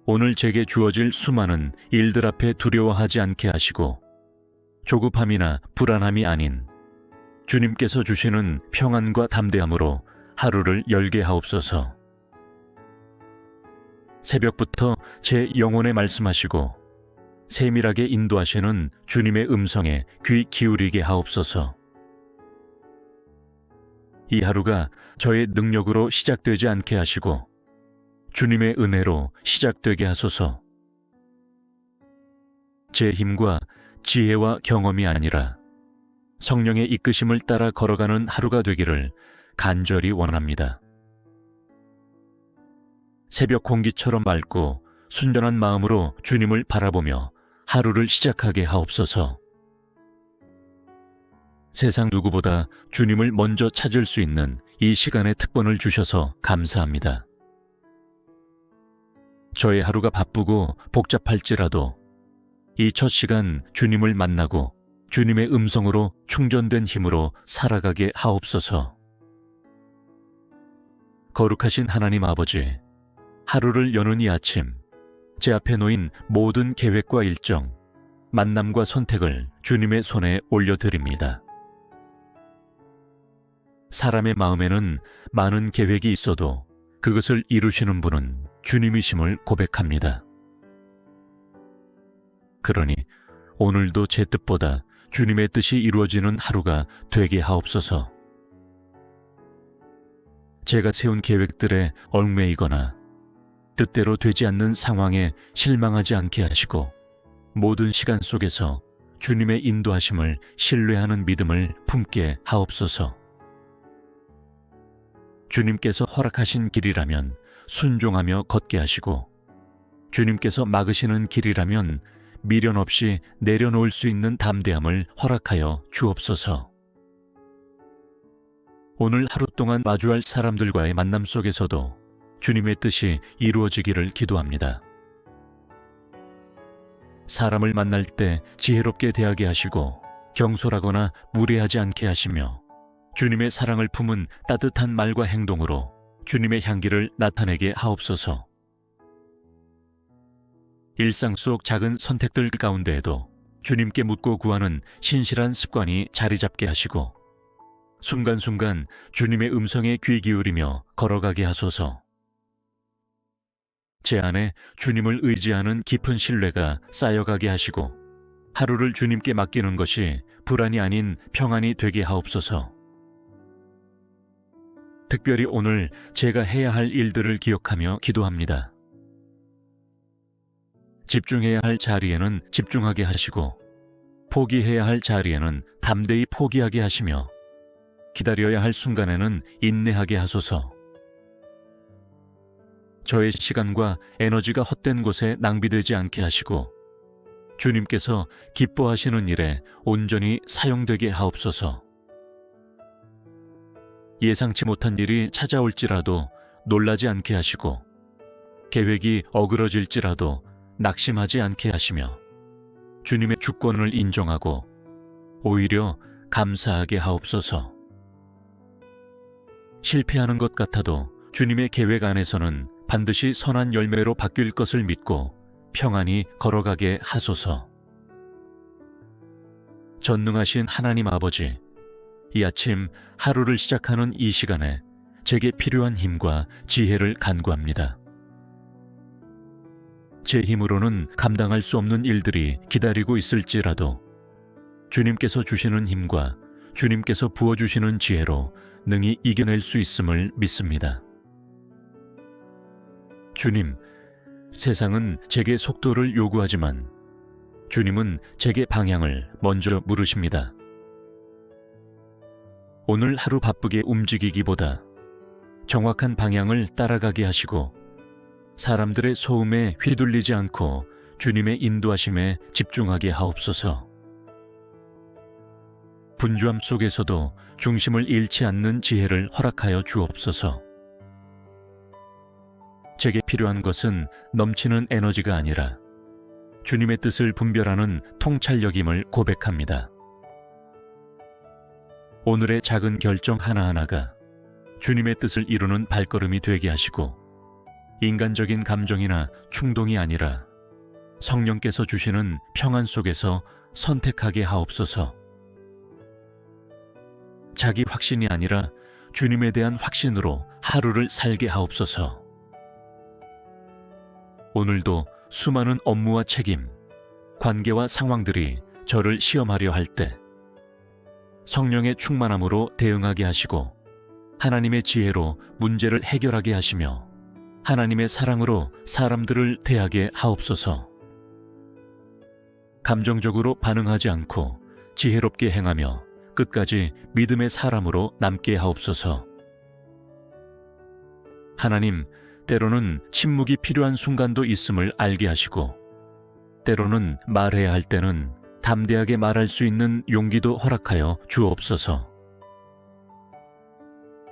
오늘 제게 주어질 수많은 일들 앞에 두려워하지 않게 하시고 조급함이나 불안함이 아닌 주님께서 주시는 평안과 담대함으로 하루를 열게 하옵소서. 새벽부터 제 영혼에 말씀하시고 세밀하게 인도하시는 주님의 음성에 귀 기울이게 하옵소서. 이 하루가 저의 능력으로 시작되지 않게 하시고 주님의 은혜로 시작되게 하소서. 제 힘과 지혜와 경험이 아니라 성령의 이끄심을 따라 걸어가는 하루가 되기를 간절히 원합니다. 새벽 공기처럼 맑고 순전한 마음으로 주님을 바라보며 하루를 시작하게 하옵소서. 세상 누구보다 주님을 먼저 찾을 수 있는 이 시간의 특권을 주셔서 감사합니다. 저의 하루가 바쁘고 복잡할지라도 이 첫 시간 주님을 만나고 주님의 음성으로 충전된 힘으로 살아가게 하옵소서. 거룩하신 하나님 아버지, 하루를 여는 이 아침 제 앞에 놓인 모든 계획과 일정, 만남과 선택을 주님의 손에 올려드립니다. 사람의 마음에는 많은 계획이 있어도 그것을 이루시는 분은 주님이심을 고백합니다. 그러니 오늘도 제 뜻보다 주님의 뜻이 이루어지는 하루가 되게 하옵소서. 제가 세운 계획들에 얽매이거나 뜻대로 되지 않는 상황에 실망하지 않게 하시고 모든 시간 속에서 주님의 인도하심을 신뢰하는 믿음을 품게 하옵소서. 주님께서 허락하신 길이라면 순종하며 걷게 하시고 주님께서 막으시는 길이라면 미련 없이 내려놓을 수 있는 담대함을 허락하여 주옵소서. 오늘 하루 동안 마주할 사람들과의 만남 속에서도 주님의 뜻이 이루어지기를 기도합니다. 사람을 만날 때 지혜롭게 대하게 하시고 경솔하거나 무례하지 않게 하시며 주님의 사랑을 품은 따뜻한 말과 행동으로 주님의 향기를 나타내게 하옵소서. 일상 속 작은 선택들 가운데에도 주님께 묻고 구하는 신실한 습관이 자리 잡게 하시고 순간순간 주님의 음성에 귀 기울이며 걸어가게 하소서. 제 안에 주님을 의지하는 깊은 신뢰가 쌓여가게 하시고 하루를 주님께 맡기는 것이 불안이 아닌 평안이 되게 하옵소서. 특별히 오늘 제가 해야 할 일들을 기억하며 기도합니다. 집중해야 할 자리에는 집중하게 하시고 포기해야 할 자리에는 담대히 포기하게 하시며 기다려야 할 순간에는 인내하게 하소서. 저의 시간과 에너지가 헛된 곳에 낭비되지 않게 하시고 주님께서 기뻐하시는 일에 온전히 사용되게 하옵소서. 예상치 못한 일이 찾아올지라도 놀라지 않게 하시고 계획이 어그러질지라도 낙심하지 않게 하시며 주님의 주권을 인정하고 오히려 감사하게 하옵소서. 실패하는 것 같아도 주님의 계획 안에서는 반드시 선한 열매로 바뀔 것을 믿고 평안히 걸어가게 하소서. 전능하신 하나님 아버지, 이 아침 하루를 시작하는 이 시간에 제게 필요한 힘과 지혜를 간구합니다. 제 힘으로는 감당할 수 없는 일들이 기다리고 있을지라도 주님께서 주시는 힘과 주님께서 부어주시는 지혜로 능히 이겨낼 수 있음을 믿습니다. 주님, 세상은 제게 속도를 요구하지만 주님은 제게 방향을 먼저 물으십니다. 오늘 하루 바쁘게 움직이기보다 정확한 방향을 따라가게 하시고 사람들의 소음에 휘둘리지 않고 주님의 인도하심에 집중하게 하옵소서. 분주함 속에서도 중심을 잃지 않는 지혜를 허락하여 주옵소서. 제게 필요한 것은 넘치는 에너지가 아니라 주님의 뜻을 분별하는 통찰력임을 고백합니다. 오늘의 작은 결정 하나하나가 주님의 뜻을 이루는 발걸음이 되게 하시고 인간적인 감정이나 충동이 아니라 성령께서 주시는 평안 속에서 선택하게 하옵소서. 자기 확신이 아니라 주님에 대한 확신으로 하루를 살게 하옵소서. 오늘도 수많은 업무와 책임, 관계와 상황들이 저를 시험하려 할 때 성령의 충만함으로 대응하게 하시고 하나님의 지혜로 문제를 해결하게 하시며 하나님의 사랑으로 사람들을 대하게 하옵소서. 감정적으로 반응하지 않고 지혜롭게 행하며 끝까지 믿음의 사람으로 남게 하옵소서. 하나님, 때로는 침묵이 필요한 순간도 있음을 알게 하시고 때로는 말해야 할 때는 담대하게 말할 수 있는 용기도 허락하여 주옵소서.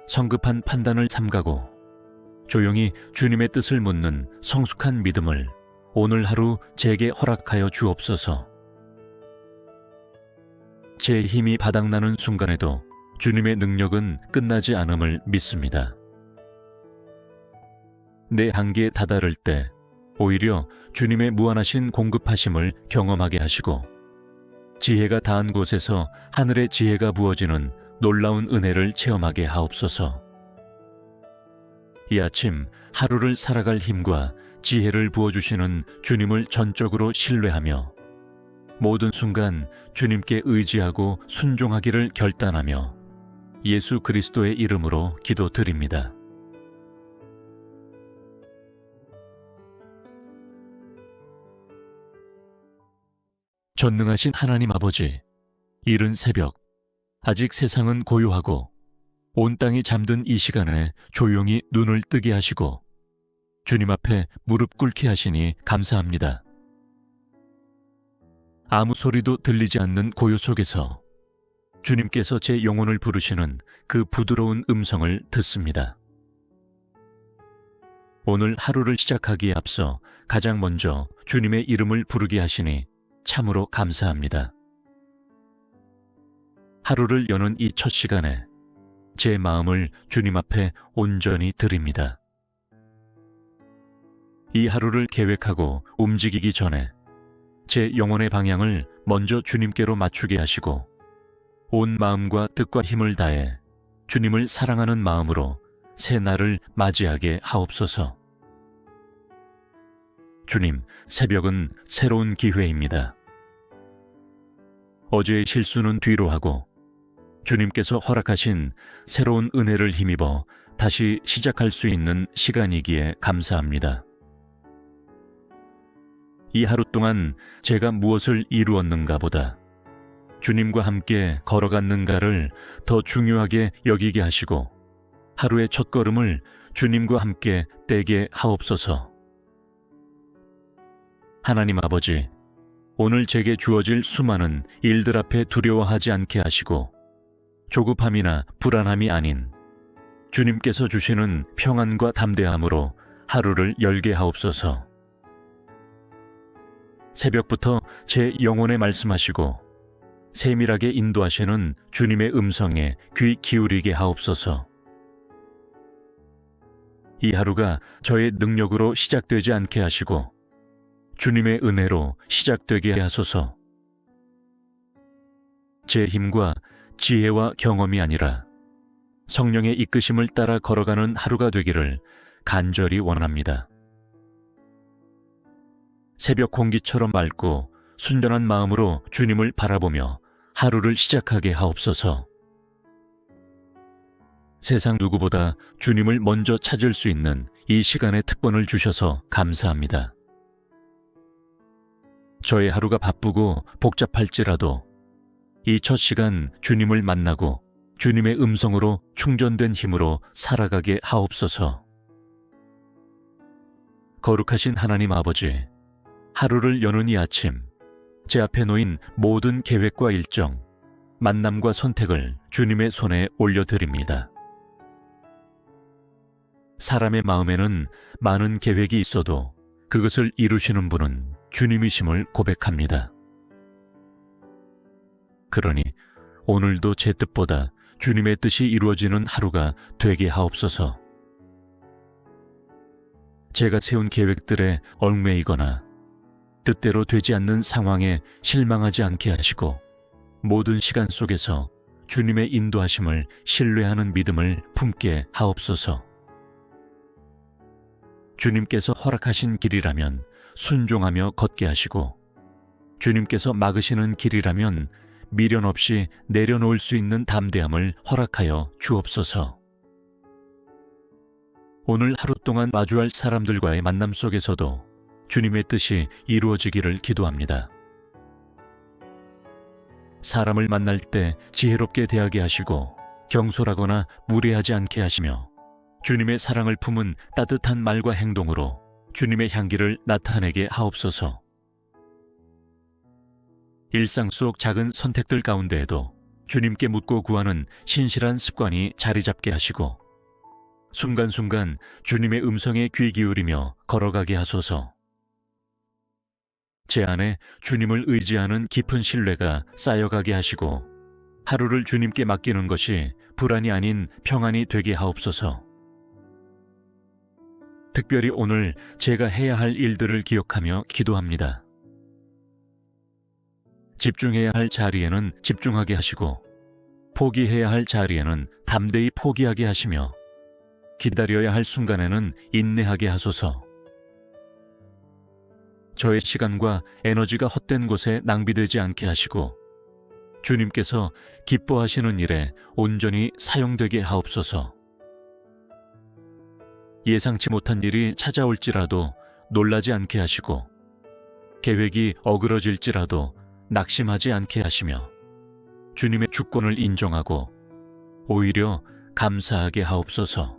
성급한 판단을 삼가고 조용히 주님의 뜻을 묻는 성숙한 믿음을 오늘 하루 제게 허락하여 주옵소서. 제 힘이 바닥나는 순간에도 주님의 능력은 끝나지 않음을 믿습니다. 내 한계에 다다를 때 오히려 주님의 무한하신 공급하심을 경험하게 하시고 지혜가 닿은 곳에서 하늘의 지혜가 부어지는 놀라운 은혜를 체험하게 하옵소서. 이 아침 하루를 살아갈 힘과 지혜를 부어주시는 주님을 전적으로 신뢰하며 모든 순간 주님께 의지하고 순종하기를 결단하며 예수 그리스도의 이름으로 기도드립니다. 전능하신 하나님 아버지, 이른 새벽, 아직 세상은 고요하고 온 땅이 잠든 이 시간에 조용히 눈을 뜨게 하시고 주님 앞에 무릎 꿇게 하시니 감사합니다. 아무 소리도 들리지 않는 고요 속에서 주님께서 제 영혼을 부르시는 그 부드러운 음성을 듣습니다. 오늘 하루를 시작하기에 앞서 가장 먼저 주님의 이름을 부르게 하시니 참으로 감사합니다. 하루를 여는 이 첫 시간에 제 마음을 주님 앞에 온전히 드립니다. 이 하루를 계획하고 움직이기 전에 제 영혼의 방향을 먼저 주님께로 맞추게 하시고 온 마음과 뜻과 힘을 다해 주님을 사랑하는 마음으로 새 날을 맞이하게 하옵소서. 주님, 새벽은 새로운 기회입니다. 어제의 실수는 뒤로 하고 주님께서 허락하신 새로운 은혜를 힘입어 다시 시작할 수 있는 시간이기에 감사합니다. 이 하루 동안 제가 무엇을 이루었는가 보다 주님과 함께 걸어갔는가를 더 중요하게 여기게 하시고 하루의 첫걸음을 주님과 함께 떼게 하옵소서. 하나님 아버지, 오늘 제게 주어질 수많은 일들 앞에 두려워하지 않게 하시고 조급함이나 불안함이 아닌 주님께서 주시는 평안과 담대함으로 하루를 열게 하옵소서. 새벽부터 제 영혼에 말씀하시고 세밀하게 인도하시는 주님의 음성에 귀 기울이게 하옵소서. 이 하루가 저의 능력으로 시작되지 않게 하시고 주님의 은혜로 시작되게 하소서. 제 힘과 지혜와 경험이 아니라 성령의 이끄심을 따라 걸어가는 하루가 되기를 간절히 원합니다. 새벽 공기처럼 맑고 순전한 마음으로 주님을 바라보며 하루를 시작하게 하옵소서. 세상 누구보다 주님을 먼저 찾을 수 있는 이 시간의 특권을 주셔서 감사합니다. 저의 하루가 바쁘고 복잡할지라도 이 첫 시간 주님을 만나고 주님의 음성으로 충전된 힘으로 살아가게 하옵소서. 거룩하신 하나님 아버지, 하루를 여는 이 아침, 제 앞에 놓인 모든 계획과 일정, 만남과 선택을 주님의 손에 올려드립니다. 사람의 마음에는 많은 계획이 있어도 그것을 이루시는 분은 주님이심을 고백합니다. 그러니 오늘도 제 뜻보다 주님의 뜻이 이루어지는 하루가 되게 하옵소서. 제가 세운 계획들에 얽매이거나 뜻대로 되지 않는 상황에 실망하지 않게 하시고 모든 시간 속에서 주님의 인도하심을 신뢰하는 믿음을 품게 하옵소서. 주님께서 허락하신 길이라면 순종하며 걷게 하시고 주님께서 막으시는 길이라면 미련 없이 내려놓을 수 있는 담대함을 허락하여 주옵소서. 오늘 하루 동안 마주할 사람들과의 만남 속에서도 주님의 뜻이 이루어지기를 기도합니다. 사람을 만날 때 지혜롭게 대하게 하시고 경솔하거나 무례하지 않게 하시며 주님의 사랑을 품은 따뜻한 말과 행동으로 주님의 향기를 나타내게 하옵소서. 일상 속 작은 선택들 가운데에도 주님께 묻고 구하는 신실한 습관이 자리 잡게 하시고 순간순간 주님의 음성에 귀 기울이며 걸어가게 하소서. 제 안에 주님을 의지하는 깊은 신뢰가 쌓여가게 하시고 하루를 주님께 맡기는 것이 불안이 아닌 평안이 되게 하옵소서. 특별히 오늘 제가 해야 할 일들을 기억하며 기도합니다. 집중해야 할 자리에는 집중하게 하시고 포기해야 할 자리에는 담대히 포기하게 하시며 기다려야 할 순간에는 인내하게 하소서. 저의 시간과 에너지가 헛된 곳에 낭비되지 않게 하시고 주님께서 기뻐하시는 일에 온전히 사용되게 하옵소서. 예상치 못한 일이 찾아올지라도 놀라지 않게 하시고 계획이 어그러질지라도 낙심하지 않게 하시며 주님의 주권을 인정하고 오히려 감사하게 하옵소서.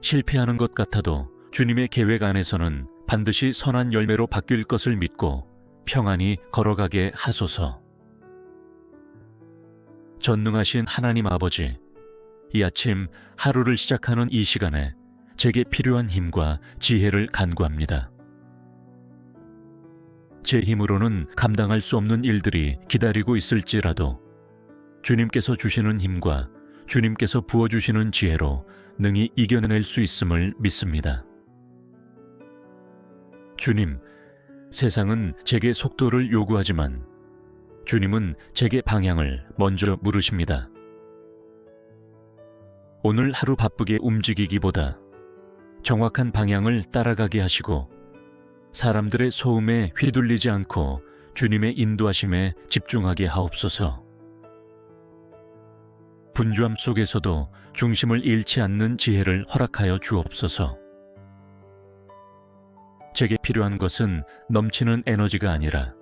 실패하는 것 같아도 주님의 계획 안에서는 반드시 선한 열매로 바뀔 것을 믿고 평안히 걸어가게 하소서. 전능하신 하나님 아버지, 이 아침 하루를 시작하는 이 시간에 제게 필요한 힘과 지혜를 간구합니다. 제 힘으로는 감당할 수 없는 일들이 기다리고 있을지라도 주님께서 주시는 힘과 주님께서 부어주시는 지혜로 능히 이겨낼 수 있음을 믿습니다. 주님, 세상은 제게 속도를 요구하지만 주님은 제게 방향을 먼저 물으십니다. 오늘 하루 바쁘게 움직이기보다 정확한 방향을 따라가게 하시고 사람들의 소음에 휘둘리지 않고 주님의 인도하심에 집중하게 하옵소서. 분주함 속에서도 중심을 잃지 않는 지혜를 허락하여 주옵소서. 제게 필요한 것은 넘치는 에너지가 아니라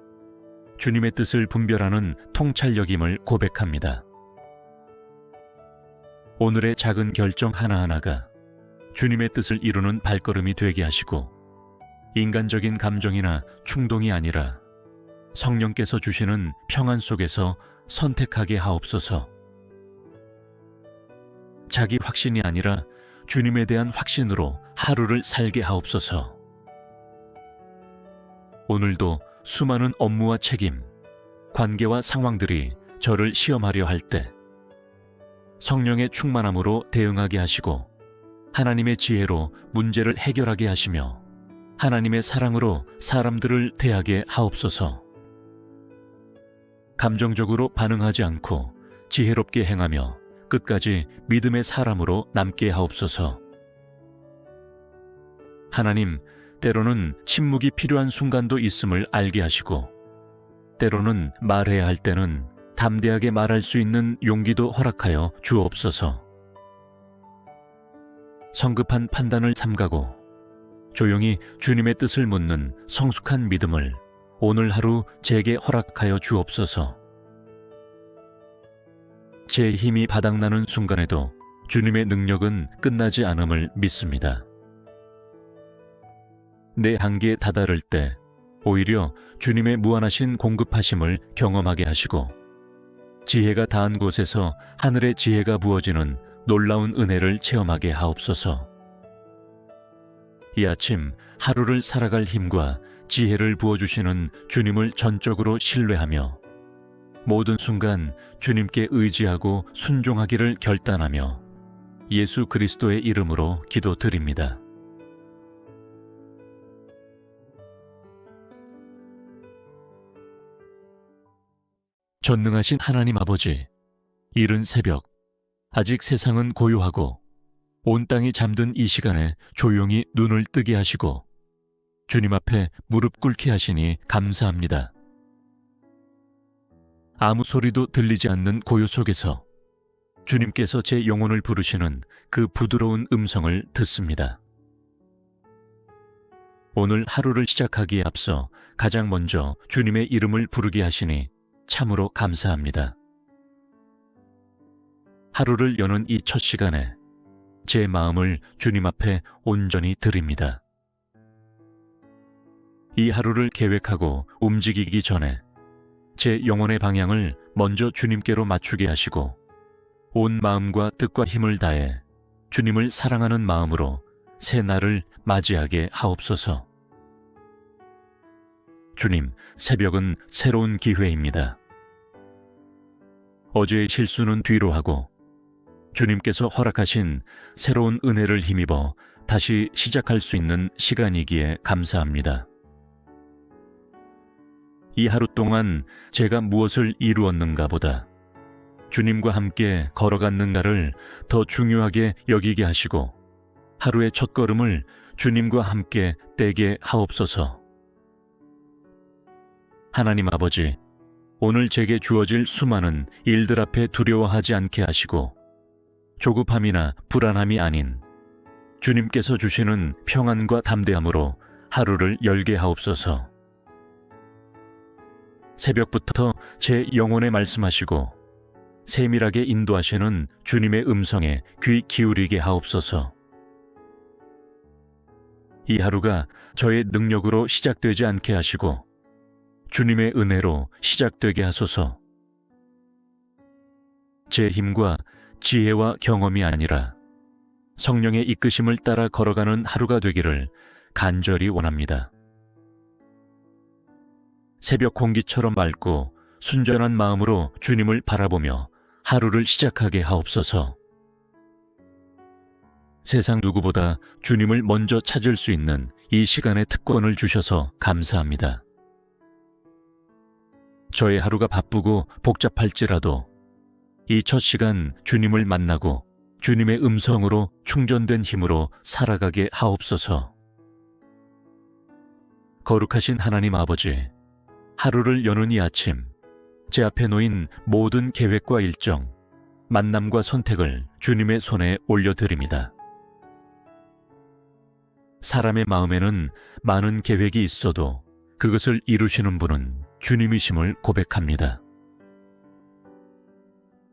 주님의 뜻을 분별하는 통찰력임을 고백합니다. 오늘의 작은 결정 하나하나가 주님의 뜻을 이루는 발걸음이 되게 하시고 인간적인 감정이나 충동이 아니라 성령께서 주시는 평안 속에서 선택하게 하옵소서. 자기 확신이 아니라 주님에 대한 확신으로 하루를 살게 하옵소서. 오늘도 수많은 업무와 책임, 관계와 상황들이 저를 시험하려 할 때 성령의 충만함으로 대응하게 하시고 하나님의 지혜로 문제를 해결하게 하시며 하나님의 사랑으로 사람들을 대하게 하옵소서. 감정적으로 반응하지 않고 지혜롭게 행하며 끝까지 믿음의 사람으로 남게 하옵소서. 하나님, 때로는 침묵이 필요한 순간도 있음을 알게 하시고 때로는 말해야 할 때는 담대하게 말할 수 있는 용기도 허락하여 주옵소서. 성급한 판단을 삼가고 조용히 주님의 뜻을 묻는 성숙한 믿음을 오늘 하루 제게 허락하여 주옵소서. 제 힘이 바닥나는 순간에도 주님의 능력은 끝나지 않음을 믿습니다. 내 한계에 다다를 때 오히려 주님의 무한하신 공급하심을 경험하게 하시고 지혜가 닿은 곳에서 하늘의 지혜가 부어지는 놀라운 은혜를 체험하게 하옵소서. 이 아침 하루를 살아갈 힘과 지혜를 부어주시는 주님을 전적으로 신뢰하며 모든 순간 주님께 의지하고 순종하기를 결단하며 예수 그리스도의 이름으로 기도드립니다. 전능하신 하나님 아버지, 이른 새벽, 아직 세상은 고요하고 온 땅이 잠든 이 시간에 조용히 눈을 뜨게 하시고 주님 앞에 무릎 꿇게 하시니 감사합니다. 아무 소리도 들리지 않는 고요 속에서 주님께서 제 영혼을 부르시는 그 부드러운 음성을 듣습니다. 오늘 하루를 시작하기에 앞서 가장 먼저 주님의 이름을 부르게 하시니 참으로 감사합니다. 하루를 여는 이 첫 시간에 제 마음을 주님 앞에 온전히 드립니다. 이 하루를 계획하고 움직이기 전에 제 영혼의 방향을 먼저 주님께로 맞추게 하시고 온 마음과 뜻과 힘을 다해 주님을 사랑하는 마음으로 새 날을 맞이하게 하옵소서. 주님, 새벽은 새로운 기회입니다. 어제의 실수는 뒤로 하고 주님께서 허락하신 새로운 은혜를 힘입어 다시 시작할 수 있는 시간이기에 감사합니다. 이 하루 동안 제가 무엇을 이루었는가 보다 주님과 함께 걸어갔는가를 더 중요하게 여기게 하시고 하루의 첫걸음을 주님과 함께 떼게 하옵소서. 하나님 아버지, 오늘 제게 주어질 수많은 일들 앞에 두려워하지 않게 하시고 조급함이나 불안함이 아닌 주님께서 주시는 평안과 담대함으로 하루를 열게 하옵소서. 새벽부터 제 영혼에 말씀하시고 세밀하게 인도하시는 주님의 음성에 귀 기울이게 하옵소서. 이 하루가 저의 능력으로 시작되지 않게 하시고 주님의 은혜로 시작되게 하소서. 제 힘과 지혜와 경험이 아니라 성령의 이끄심을 따라 걸어가는 하루가 되기를 간절히 원합니다. 새벽 공기처럼 맑고 순전한 마음으로 주님을 바라보며 하루를 시작하게 하옵소서. 세상 누구보다 주님을 먼저 찾을 수 있는 이 시간의 특권을 주셔서 감사합니다. 저의 하루가 바쁘고 복잡할지라도 이 첫 시간 주님을 만나고 주님의 음성으로 충전된 힘으로 살아가게 하옵소서. 거룩하신 하나님 아버지, 하루를 여는 이 아침, 제 앞에 놓인 모든 계획과 일정, 만남과 선택을 주님의 손에 올려드립니다. 사람의 마음에는 많은 계획이 있어도 그것을 이루시는 분은 주님이심을 고백합니다.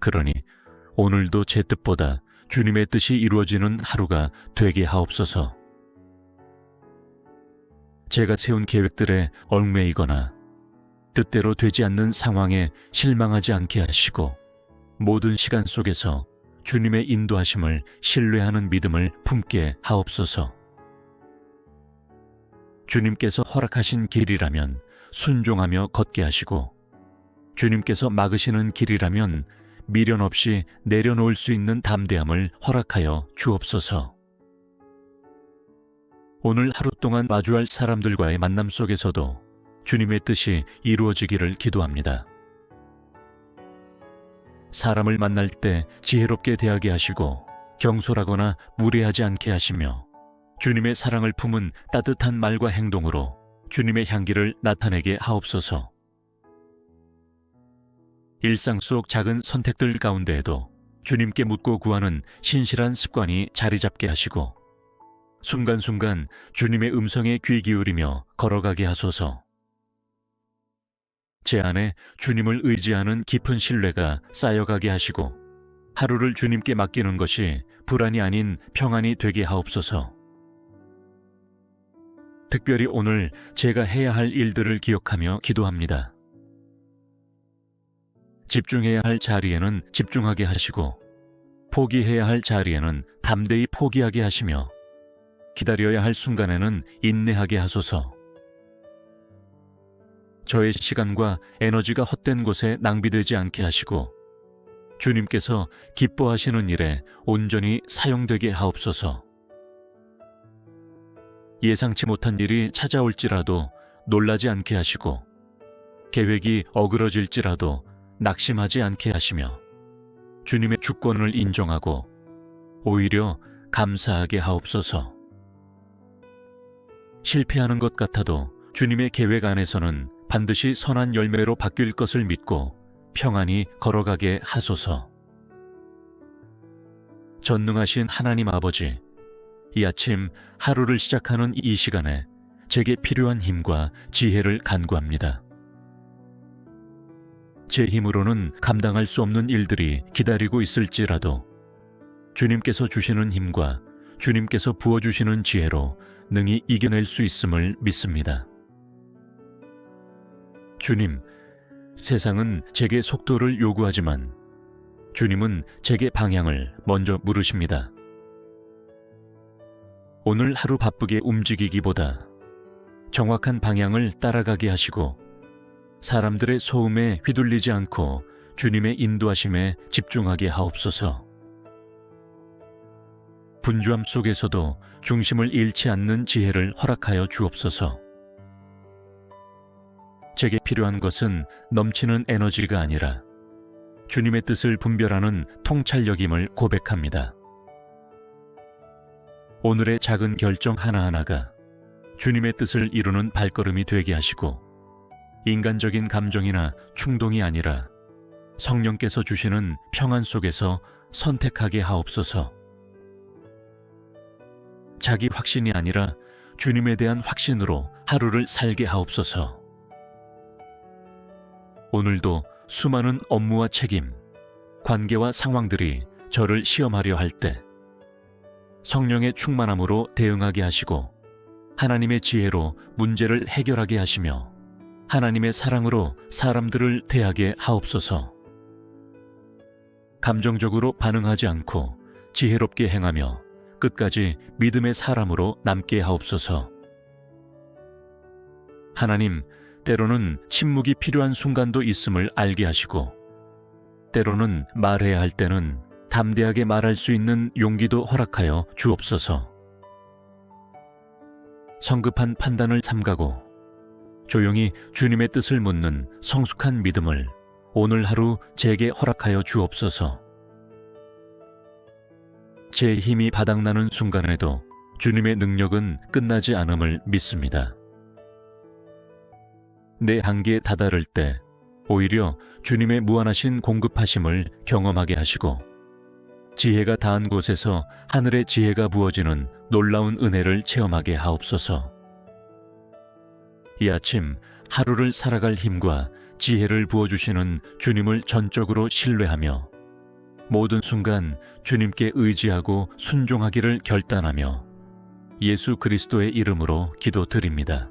그러니 오늘도 제 뜻보다 주님의 뜻이 이루어지는 하루가 되게 하옵소서. 제가 세운 계획들에 얽매이거나 뜻대로 되지 않는 상황에 실망하지 않게 하시고 모든 시간 속에서 주님의 인도하심을 신뢰하는 믿음을 품게 하옵소서. 주님께서 허락하신 길이라면 순종하며 걷게 하시고 주님께서 막으시는 길이라면 미련 없이 내려놓을 수 있는 담대함을 허락하여 주옵소서. 오늘 하루 동안 마주할 사람들과의 만남 속에서도 주님의 뜻이 이루어지기를 기도합니다. 사람을 만날 때 지혜롭게 대하게 하시고 경솔하거나 무례하지 않게 하시며 주님의 사랑을 품은 따뜻한 말과 행동으로 주님의 향기를 나타내게 하옵소서. 일상 속 작은 선택들 가운데에도 주님께 묻고 구하는 신실한 습관이 자리 잡게 하시고 순간순간 주님의 음성에 귀 기울이며 걸어가게 하소서. 제 안에 주님을 의지하는 깊은 신뢰가 쌓여가게 하시고 하루를 주님께 맡기는 것이 불안이 아닌 평안이 되게 하옵소서. 특별히 오늘 제가 해야 할 일들을 기억하며 기도합니다. 집중해야 할 자리에는 집중하게 하시고 포기해야 할 자리에는 담대히 포기하게 하시며 기다려야 할 순간에는 인내하게 하소서. 저의 시간과 에너지가 헛된 곳에 낭비되지 않게 하시고 주님께서 기뻐하시는 일에 온전히 사용되게 하옵소서. 예상치 못한 일이 찾아올지라도 놀라지 않게 하시고 계획이 어그러질지라도 낙심하지 않게 하시며 주님의 주권을 인정하고 오히려 감사하게 하옵소서. 실패하는 것 같아도 주님의 계획 안에서는 반드시 선한 열매로 바뀔 것을 믿고 평안히 걸어가게 하소서. 전능하신 하나님 아버지, 이 아침 하루를 시작하는 이 시간에 제게 필요한 힘과 지혜를 간구합니다. 제 힘으로는 감당할 수 없는 일들이 기다리고 있을지라도 주님께서 주시는 힘과 주님께서 부어주시는 지혜로 능히 이겨낼 수 있음을 믿습니다. 주님, 세상은 제게 속도를 요구하지만 주님은 제게 방향을 먼저 물으십니다. 오늘 하루 바쁘게 움직이기보다 정확한 방향을 따라가게 하시고 사람들의 소음에 휘둘리지 않고 주님의 인도하심에 집중하게 하옵소서. 분주함 속에서도 중심을 잃지 않는 지혜를 허락하여 주옵소서. 제게 필요한 것은 넘치는 에너지가 아니라 주님의 뜻을 분별하는 통찰력임을 고백합니다. 오늘의 작은 결정 하나하나가 주님의 뜻을 이루는 발걸음이 되게 하시고 인간적인 감정이나 충동이 아니라 성령께서 주시는 평안 속에서 선택하게 하옵소서. 자기 확신이 아니라 주님에 대한 확신으로 하루를 살게 하옵소서. 오늘도 수많은 업무와 책임, 관계와 상황들이 저를 시험하려 할 때 성령의 충만함으로 대응하게 하시고 하나님의 지혜로 문제를 해결하게 하시며 하나님의 사랑으로 사람들을 대하게 하옵소서. 감정적으로 반응하지 않고 지혜롭게 행하며 끝까지 믿음의 사람으로 남게 하옵소서. 하나님, 때로는 침묵이 필요한 순간도 있음을 알게 하시고 때로는 말해야 할 때는 담대하게 말할 수 있는 용기도 허락하여 주옵소서. 성급한 판단을 삼가고 조용히 주님의 뜻을 묻는 성숙한 믿음을 오늘 하루 제게 허락하여 주옵소서. 제 힘이 바닥나는 순간에도 주님의 능력은 끝나지 않음을 믿습니다. 내 한계에 다다를 때 오히려 주님의 무한하신 공급하심을 경험하게 하시고 지혜가 닿은 곳에서 하늘의 지혜가 부어지는 놀라운 은혜를 체험하게 하옵소서. 이 아침 하루를 살아갈 힘과 지혜를 부어주시는 주님을 전적으로 신뢰하며 모든 순간 주님께 의지하고 순종하기를 결단하며 예수 그리스도의 이름으로 기도드립니다.